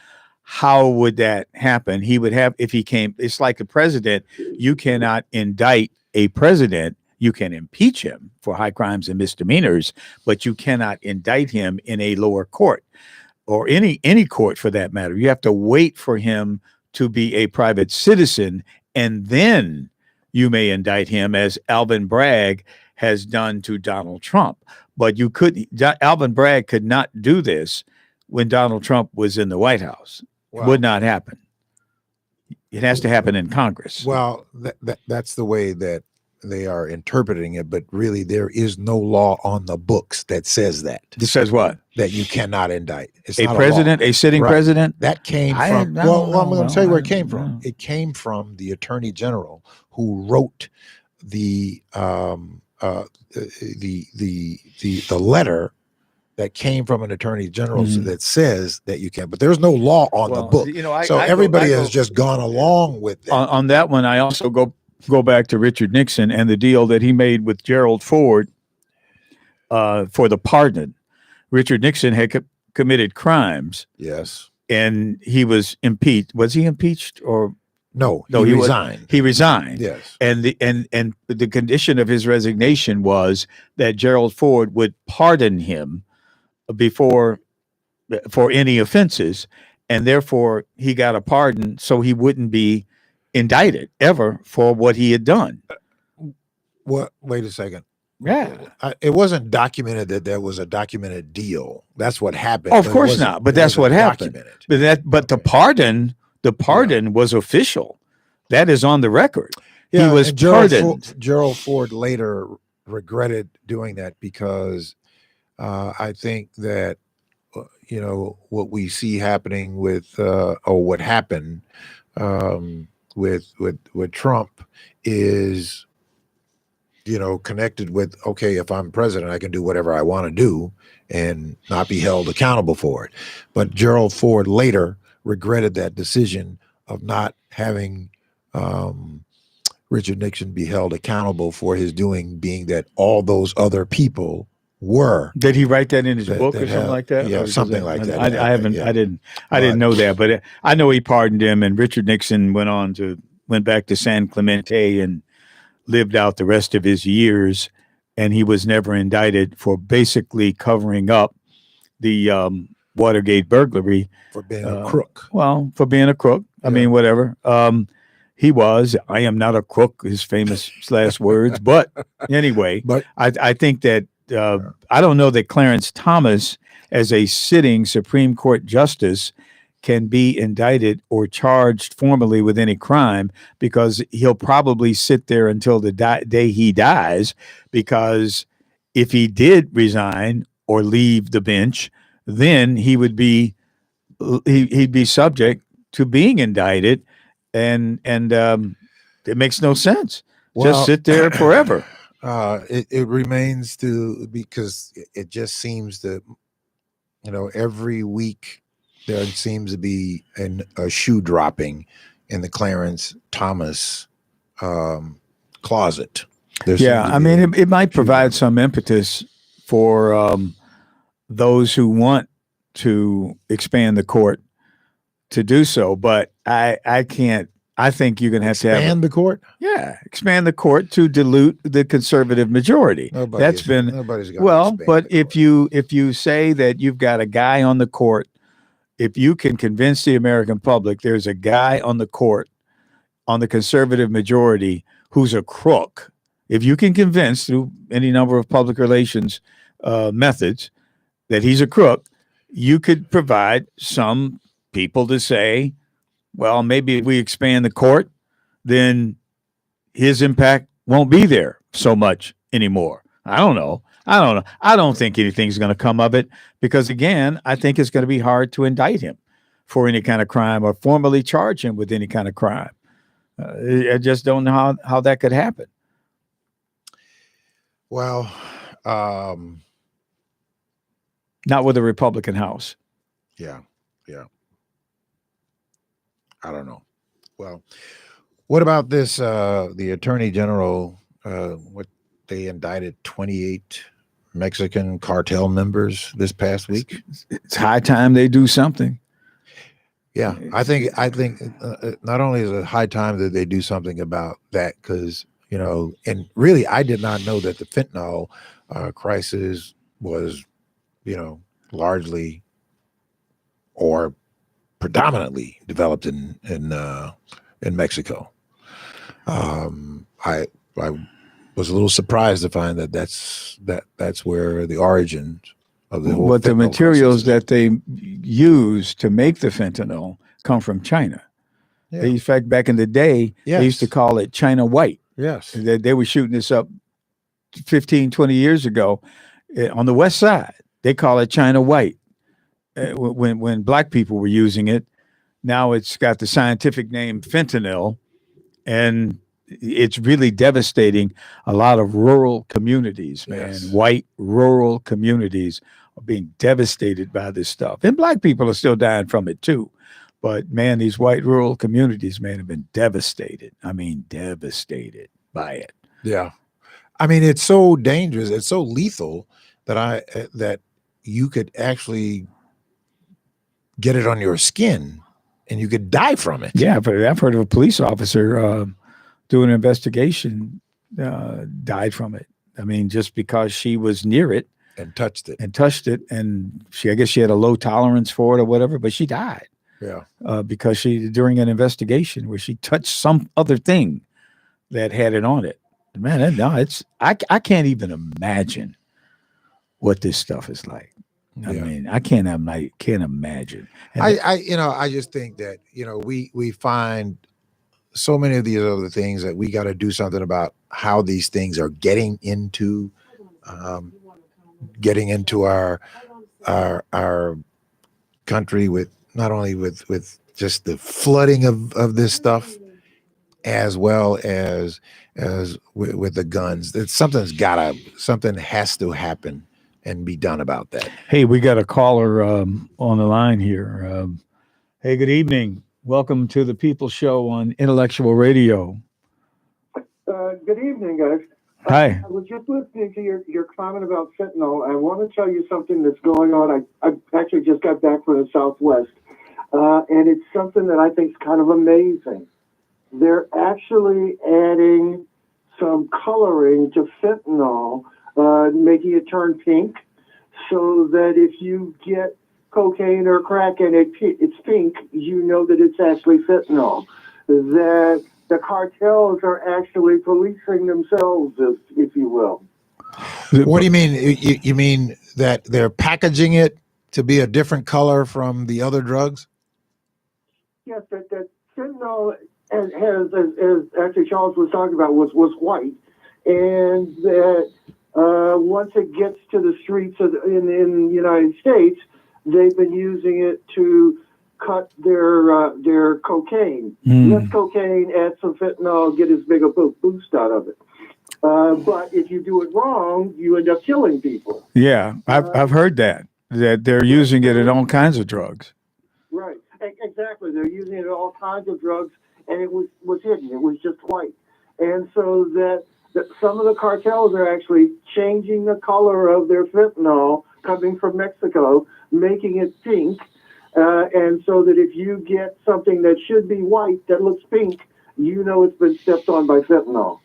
How would that happen? He would have, if he came, it's like a president. You cannot indict a president. You can impeach him for high crimes and misdemeanors, but you cannot indict him in a lower court or any court for that matter. You have to wait for him to be a private citizen, and then you may indict him, as Alvin Bragg has done to Donald Trump. But Alvin Bragg could not do this when Donald Trump was in the White House. Wow. It would not happen. It has to happen in Congress. Well, that's the way that they are interpreting it, but really there is no law on the books that says that. This says what? That you cannot indict. It's A not president, law. a sitting Right. president? That came I from, don't well, I'm know. going to tell you where it came I from. don't know. It came from the Attorney General who wrote the letter that came from an Attorney General that says that you can, but there's no law on the book. So everybody has just gone along with that. On that one, I also go back to Richard Nixon and the deal that he made with Gerald Ford for the pardon. Richard Nixon had committed crimes. Yes. And he was impeached. Was he impeached or no? He resigned. He resigned. Yes. And the condition of his resignation was that Gerald Ford would pardon him for any offenses, and therefore he got a pardon, so he wouldn't be indicted ever for what he had done. What? Wait a second. Yeah. It wasn't documented that there was a documented deal. That's what happened. Oh, of course not. But that's what happened. But the pardon was official. That is on the record. Yeah, he was pardoned. Gerald Ford later regretted doing that because I think that what we see happening with or what happened with Trump is connected with, okay, if I'm president, I can do whatever I want to do and not be held accountable for it. But Gerald Ford later regretted that decision of not having Richard Nixon be held accountable for his doing, being that all those other people were. Did he write that in his book or something like that? Yeah, something like that. I didn't know that, but I know he pardoned him, and Richard Nixon went back to San Clemente and lived out the rest of his years, and he was never indicted for basically covering up the Watergate burglary. For being a crook. Well, for being a crook. I mean, whatever. He was. I am not a crook, his famous last words. But anyway, I think that I don't know that Clarence Thomas, as a sitting Supreme Court justice, can be indicted or charged formally with any crime, because he'll probably sit there until the day he dies, because if he did resign or leave the bench, then he'd be subject to being indicted, and it makes no sense. Just sit there forever. It remains because it just seems that every week there seems to be a shoe dropping in the Clarence Thomas closet. I mean, it might provide some impetus for those who want to expand the court to do so, but I can't. I think you're going to have to expand the court. Yeah, expand the court to dilute the conservative majority. Nobody's well, but if you say that you've got a guy on the court if you can convince the American public there's a guy on the court on the conservative majority who's a crook, if you can convince through any number of public relations methods that he's a crook, you could provide some people to say, well, maybe if we expand the court, then his impact won't be there so much anymore. I don't know. I don't think anything's going to come of it because, again, I think it's going to be hard to indict him for any kind of crime or formally charge him with any kind of crime. I just don't know how that could happen. Well, not with a Republican House. Yeah. I don't know. Well, what about this? The Attorney General, what they indicted 28 Mexican cartel members this past week. It's high time they do something. Yeah, I think not only is it high time that they do something about that, because and really, I did not know that the fentanyl crisis was, largely or predominantly developed in Mexico. I was a little surprised to find that that's where the origin of the whole. But the materials that they use to make the fentanyl come from China. Yeah. In fact, back in the day, they used to call it China white. Yes. They were shooting this up 15, 20 years ago on the West Side. They call it China white when black people were using it. Now it's got the scientific name fentanyl, and it's really devastating a lot of rural communities, man. Yes. White rural communities are being devastated by this stuff. And black people are still dying from it too. But man, these white rural communities, man, have been devastated. I mean, devastated by it. Yeah. I mean, it's so dangerous. It's so lethal that you could actually get it on your skin and you could die from it. Yeah. I've heard of a police officer doing an investigation, died from it. I mean, just because she was near it and touched it, and I guess she had a low tolerance for it or whatever, but she died. Yeah, because during an investigation where she touched some other thing that had it on it. Man, I can't even imagine what this stuff is like. I mean, I can't imagine. And I just think that we find so many of these other things that we got to do something about how these things are getting into our country, with not only with just the flooding of this stuff, as well as with the guns. That something has to happen and be done about that. Hey, we got a caller on the line here. Hey, good evening. Welcome to the People Show on Intellectual Radio. Good evening, guys. Hi. I was just listening to your comment about fentanyl. I want to tell you something that's going on. I actually just got back from the Southwest, and it's something that I think is kind of amazing. They're actually adding some coloring to fentanyl, making it turn pink, so that if you get cocaine or crack and it's pink, you know that it's actually fentanyl. That the cartels are actually policing themselves, if you will. What do you mean? You mean that they're packaging it to be a different color from the other drugs? Yes, that fentanyl as actually Charles was talking about, was white, and that once it gets to the streets in the United States, they've been using it to cut their cocaine. Less cocaine, add some fentanyl, get as big a boost out of it. But if you do it wrong, you end up killing people. Yeah, I've heard that they're using it in all kinds of drugs. Right, exactly. They're using it in all kinds of drugs, and it was hidden. It was just white. And so that some of the cartels are actually changing the color of their fentanyl coming from Mexico, making it pink. And so that if you get something that should be white that looks pink, you know it's been stepped on by fentanyl.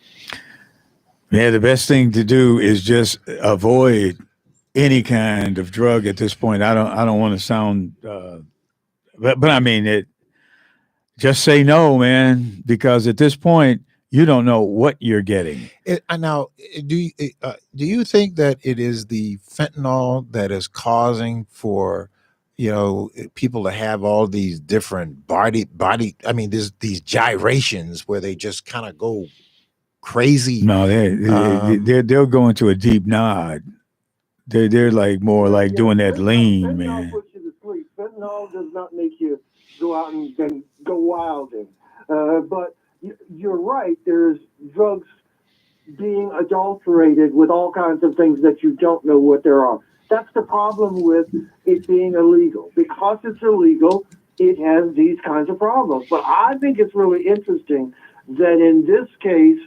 Yeah, the best thing to do is just avoid any kind of drug at this point. I don't want to sound but I mean, just say no, man, because at this point, you don't know what you're getting. Now, do you think that it is the fentanyl that is causing for, people to have all these different body? I mean, there's these gyrations where they just kind of go crazy. No, they'll go into a deep nod. They're like more like doing that lean, fentanyl man. Puts you to sleep. Fentanyl does not make you go out and then go wilding. But you're right. There's drugs being adulterated with all kinds of things that you don't know what there are. That's the problem with it being illegal. Because it's illegal, it has these kinds of problems. But I think it's really interesting that in this case,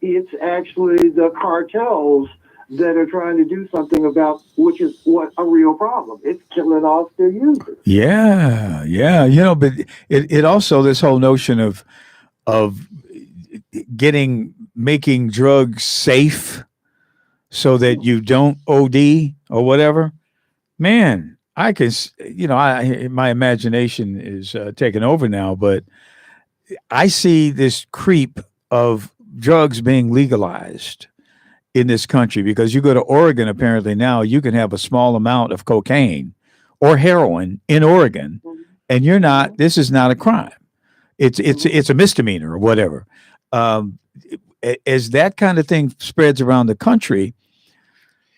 it's actually the cartels that are trying to do something about, which is what a real problem. It's killing off their users. Yeah. But it also, this whole notion of making drugs safe so that you don't OD or whatever, man, I can, my imagination is taken over now, but I see this creep of drugs being legalized in this country, because you go to Oregon, apparently now you can have a small amount of cocaine or heroin in Oregon, and this is not a crime. It's a misdemeanor or whatever. As that kind of thing spreads around the country,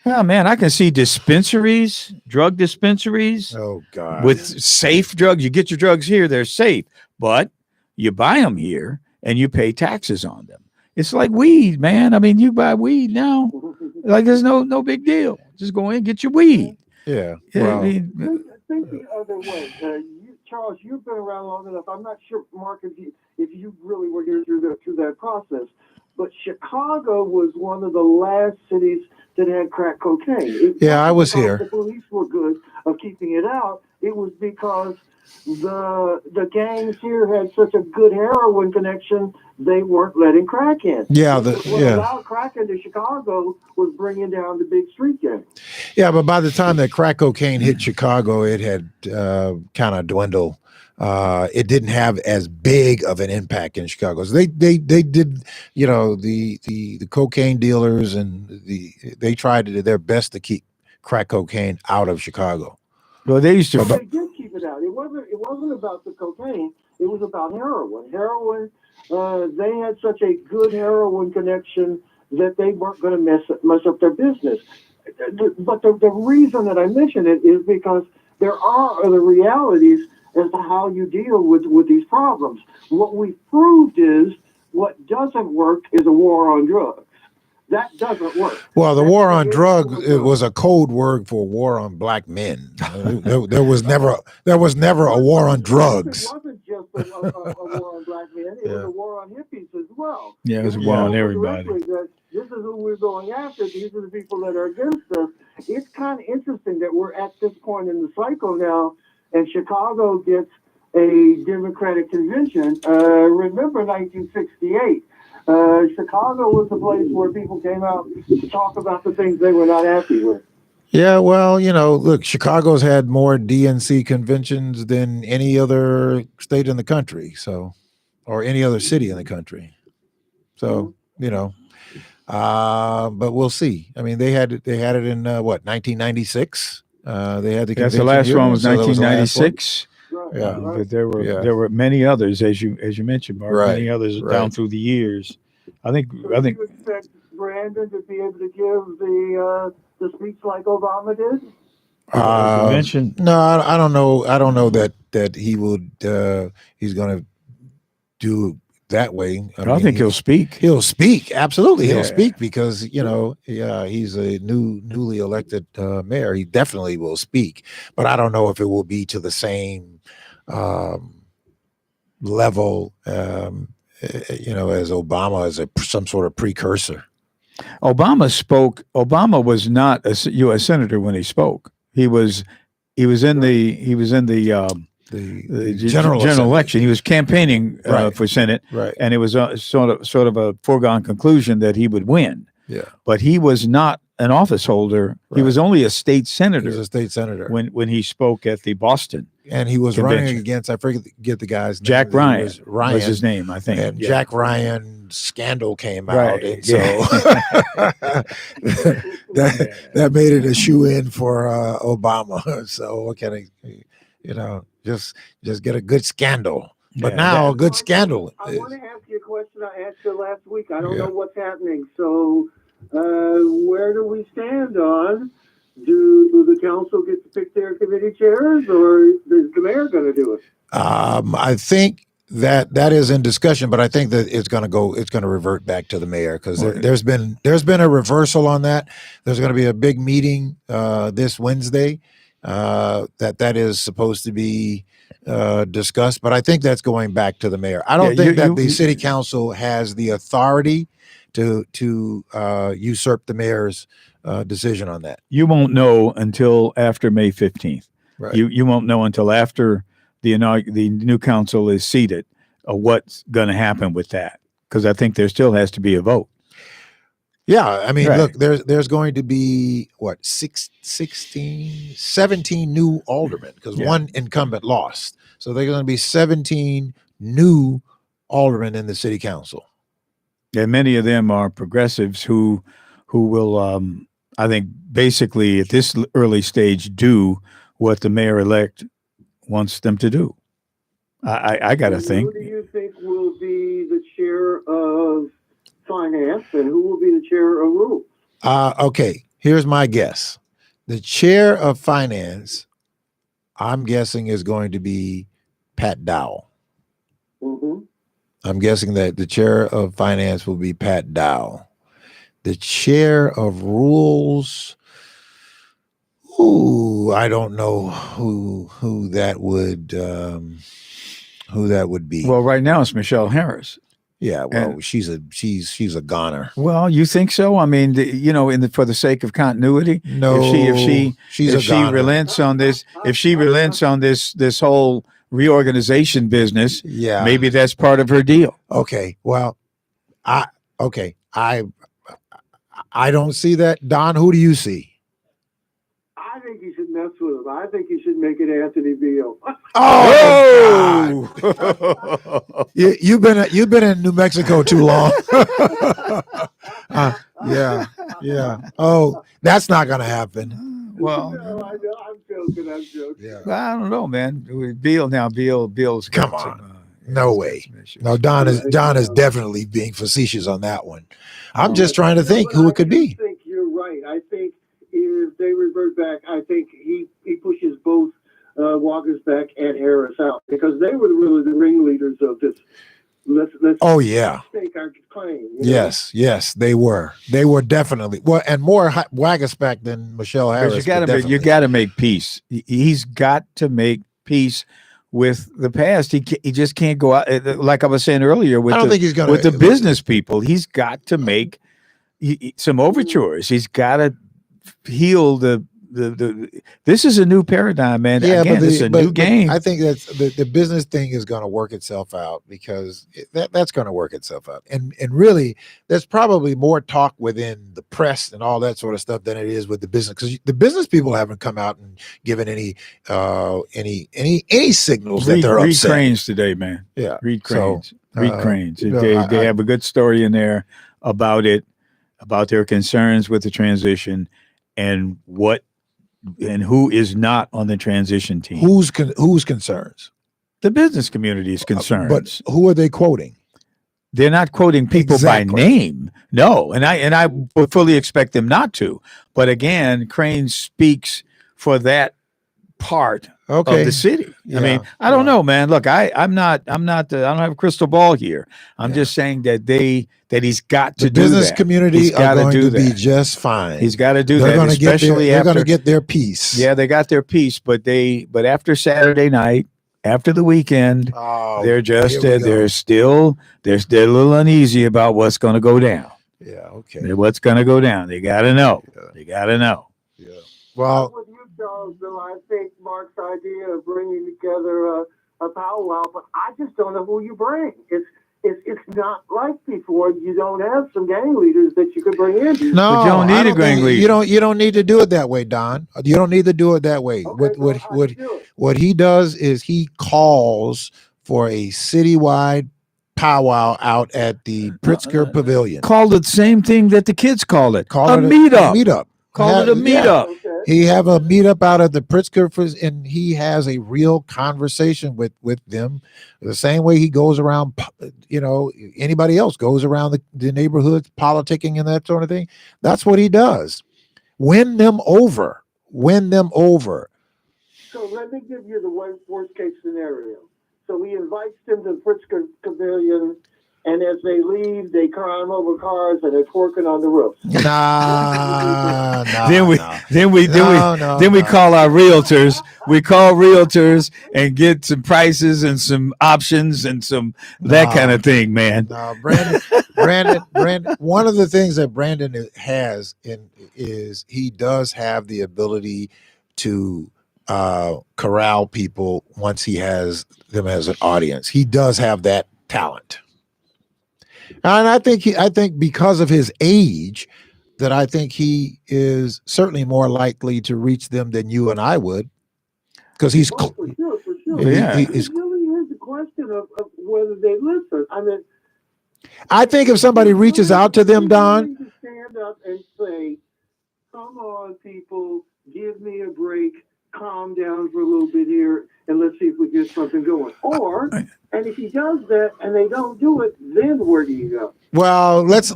oh man, I can see drug dispensaries. Oh God, with safe drugs. You get your drugs here; they're safe, but you buy them here and you pay taxes on them. It's like weed, man. I mean, you buy weed now, like there's no big deal. Just go in and get your weed. Yeah. Well, think the other way. Charles, you've been around long enough. I'm not sure, Mark, if you really were here through that process, but Chicago was one of the last cities that had crack cocaine. I was here. The police were good of keeping it out. It was because the gangs here had such a good heroin connection, they weren't letting crack in. What allowed crack into Chicago was bringing down the big street gangs. Yeah, but by the time that crack cocaine hit Chicago, it had kind of dwindled. It didn't have as big of an impact in Chicago. So they did, the cocaine dealers and they tried to do their best to keep crack cocaine out of Chicago. Well, they used to. They did keep it out. It wasn't about the cocaine. It was about heroin. They had such a good heroin connection that they weren't going to mess up their business. But the reason that I mention it is because there are other realities as to how you deal with these problems. What we've proved is what doesn't work is a war on drugs. That doesn't work. Well, the war on drugs, it was a code word for war on black men. There was never a war on drugs. It wasn't just a war on black men. It was a war on hippies as well. Yeah, it was a war on everybody. This is who we're going after. These are the people that are against us. It's kind of interesting that we're at this point in the cycle now, and Chicago gets a Democratic convention. Remember 1968. Chicago was the place where people came out to talk about the things they were not happy with. Yeah, well, look, Chicago's had more DNC conventions than any other state in the country, or any other city in the country. So, but we'll see. I mean, they had it in 1996. They had the convention. That's the last one was 1996. Yeah, but there were many others, as you mentioned, Mark. Right, many others down through the years. I think. You expect Brandon to be able to give the speech like Obama did? No, I don't know. I don't know that he would. He's going to do that way. I think he'll speak. He'll speak. Absolutely, he'll speak because he's a newly elected mayor. He definitely will speak, but I don't know if it will be to the same level, as Obama as some sort of precursor. Obama spoke. Obama was not a U.S. senator when he spoke. He was in the general election. He was campaigning for Senate, and it was sort of a foregone conclusion that he would win. Yeah, but he was not an office holder. He was only a state senator. He was a state senator when he spoke at the Boston and he was running convention. against, I forget the guy's name. Jack It Ryan was Ryan was his name, I think. and Yeah. Jack Ryan scandal came out, Right, and yeah. so that made it a shoe-in for Obama. So what can I, just get a good scandal. But Yeah, now a good scandal. I want to ask you a question I asked you last week. I don't Yeah. know what's happening. So, where do we stand on? Do the council get to pick their committee chairs, or is the mayor going to do it? I think that is in discussion, but I think that it's going to revert back to the mayor, because there's been a reversal on that. There's going to be a big meeting this Wednesday that is supposed to be discussed, but I think that's going back to the mayor. I don't think that the city council has the authority to usurp the mayor's decision on that. You won't know until after May 15th. Right. You won't know until after the new council is seated what's going to happen with that, because I think there still has to be a vote. Yeah, I mean, Right. look, there's going to be 17 new aldermen, because one incumbent lost. So there's going to be 17 new aldermen in the city council. And many of them are progressives who will, I think, basically at this early stage do what the mayor-elect wants them to do. I got to think. Who do you think will be the chair of finance, and who will be the chair of rules? Okay, here's my guess. The chair of finance, I'm guessing, is going to be Pat Dowell. Mm-hmm. I'm guessing that the chair of finance will be Pat Dowell. The chair of rules, I don't know who that would be. Well, right now it's Michelle Harris. Yeah, well, she's a goner. Well, you think so? I mean, for the sake of continuity, No, if she's she relents on this, this whole reorganization business, yeah, maybe that's part of her deal. Okay, well, I don't see that. Don, who do you see? I think you should mess with him. I think you should make it Anthony Beale. Oh, God. You've been in New Mexico too long. Yeah. Oh, that's not gonna happen. Well, No, I know. I'm joking. Yeah. well, I don't know, man. Beale's Come on. No way. No, Don is definitely being facetious on that one. I'm just trying to think who it could be. I think you're right. I think if they revert back, I think he pushes both Walkersbeck and Harris out, because they were really the ringleaders of this. Let's Oh yeah. stake our claim. Yes, they were. They were definitely and more Wagasback than Michelle Harris. You got to make peace. He's got to make peace with the past. He just can't go out, like I was saying earlier, with the business people. He's got to make some overtures. He's got to heal the this is a new paradigm, man. Yeah, again, this is a new game. I think that's the business thing is going to work itself out, because that's going to work itself out. And really, there's probably more talk within the press and all that sort of stuff than it is with the business, because the business people haven't come out and given any signals that they're Read upset. Cranes today, man. Yeah, Read Cranes. Read Cranes. you know, They have a good story in there about their concerns with the transition and who is not on the transition team. Whose concerns? The business community's concerns. But who are they quoting? They're not quoting people by name. No, and I would fully expect them not to. But again, Crane speaks for that part of the city. Yeah. I mean, I don't know, man. Look, I don't have a crystal ball here. I'm just saying that he's got to do that. The business community are going to be just fine. He's got to do that, especially they're going to get their piece. Yeah, they got their piece, but after Saturday night, after the weekend, they're still a little uneasy about what's going to go down. Yeah, okay. What's going to go down? They got to know. Yeah. They got to know. Yeah. Well, with you, Charles, though, I think Mark's idea of bringing together a powwow, but I just don't know who you bring. It's not like before. You don't have some gang leaders that you could bring in. No, But you don't need I a don't gang think- leader. You don't need to do it that way, Don. You don't need to do it that way. Okay, so how do you do it? What he does is he calls for a citywide powwow out at the Pritzker Pavilion. Called it the same thing that the kids call it. Call a it meetup. Meetup. Called it a Yeah. meetup. Okay. He have a meetup out at the Pritzker, and he has a real conversation with them, the same way he goes around. Anybody else goes around the neighborhoods, politicking and that sort of thing. That's what he does. Win them over. Win them over. So let me give you the worst case scenario. So he invites them to the Pritzker Pavilion, and as they leave, they climb over cars and they're twerking on the roof. Nah. Then we No. call our realtors. We call realtors and get some prices and some options and some that kind of thing, man. No, Brandon. One of the things that Brandon has is he does have the ability to corral people once he has them as an audience. He does have that talent, and I think because of his age, that I think he is certainly more likely to reach them than you and I would, because he's For sure. Yeah. It really is a question of whether they listen. I mean, I think if somebody reaches out to them, Don, to stand up and say, "Come on, people, give me a break. Calm down for a little bit here, and let's see if we get something going." Or, and if he does that and they don't do it, then where do you go? well, let's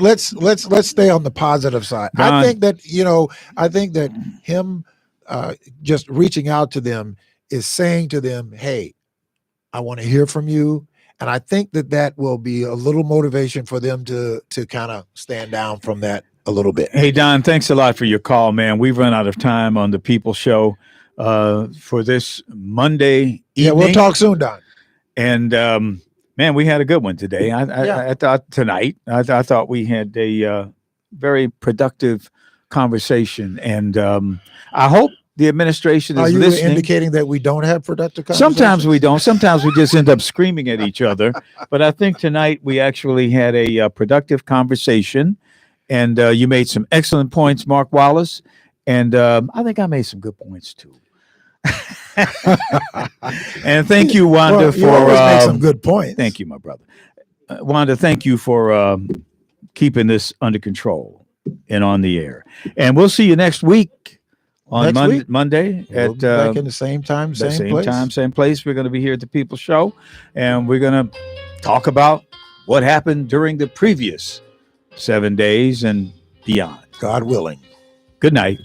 stay on the positive side. Don. I think that him just reaching out to them is saying to them, "Hey, I want to hear from you." And I think that will be a little motivation for them to kind of stand down from that a little bit. Hey, Don, thanks a lot for your call, man. We've run out of time on the People Show for this Monday evening. Yeah, we'll talk soon, Don. And man, we had a good one today. I thought tonight. I thought we had a very productive conversation, and I hope the administration is Are you listening. indicating that we don't have productive conversations? Sometimes we don't. Sometimes we just end up screaming at each other. But I think tonight we actually had a productive conversation, and you made some excellent points, Mark Wallace, and I think I made some good points too. And thank you, Wanda, Well, you always make some good points. Thank you, my brother. Wanda, thank you for keeping this under control and on the air. And we'll see you next week on Monday We'll at be back in the same time, same place. time, same place. We're going to be here at the People Show, and we're going to talk about what happened during the previous 7 days and beyond. God willing. Good night.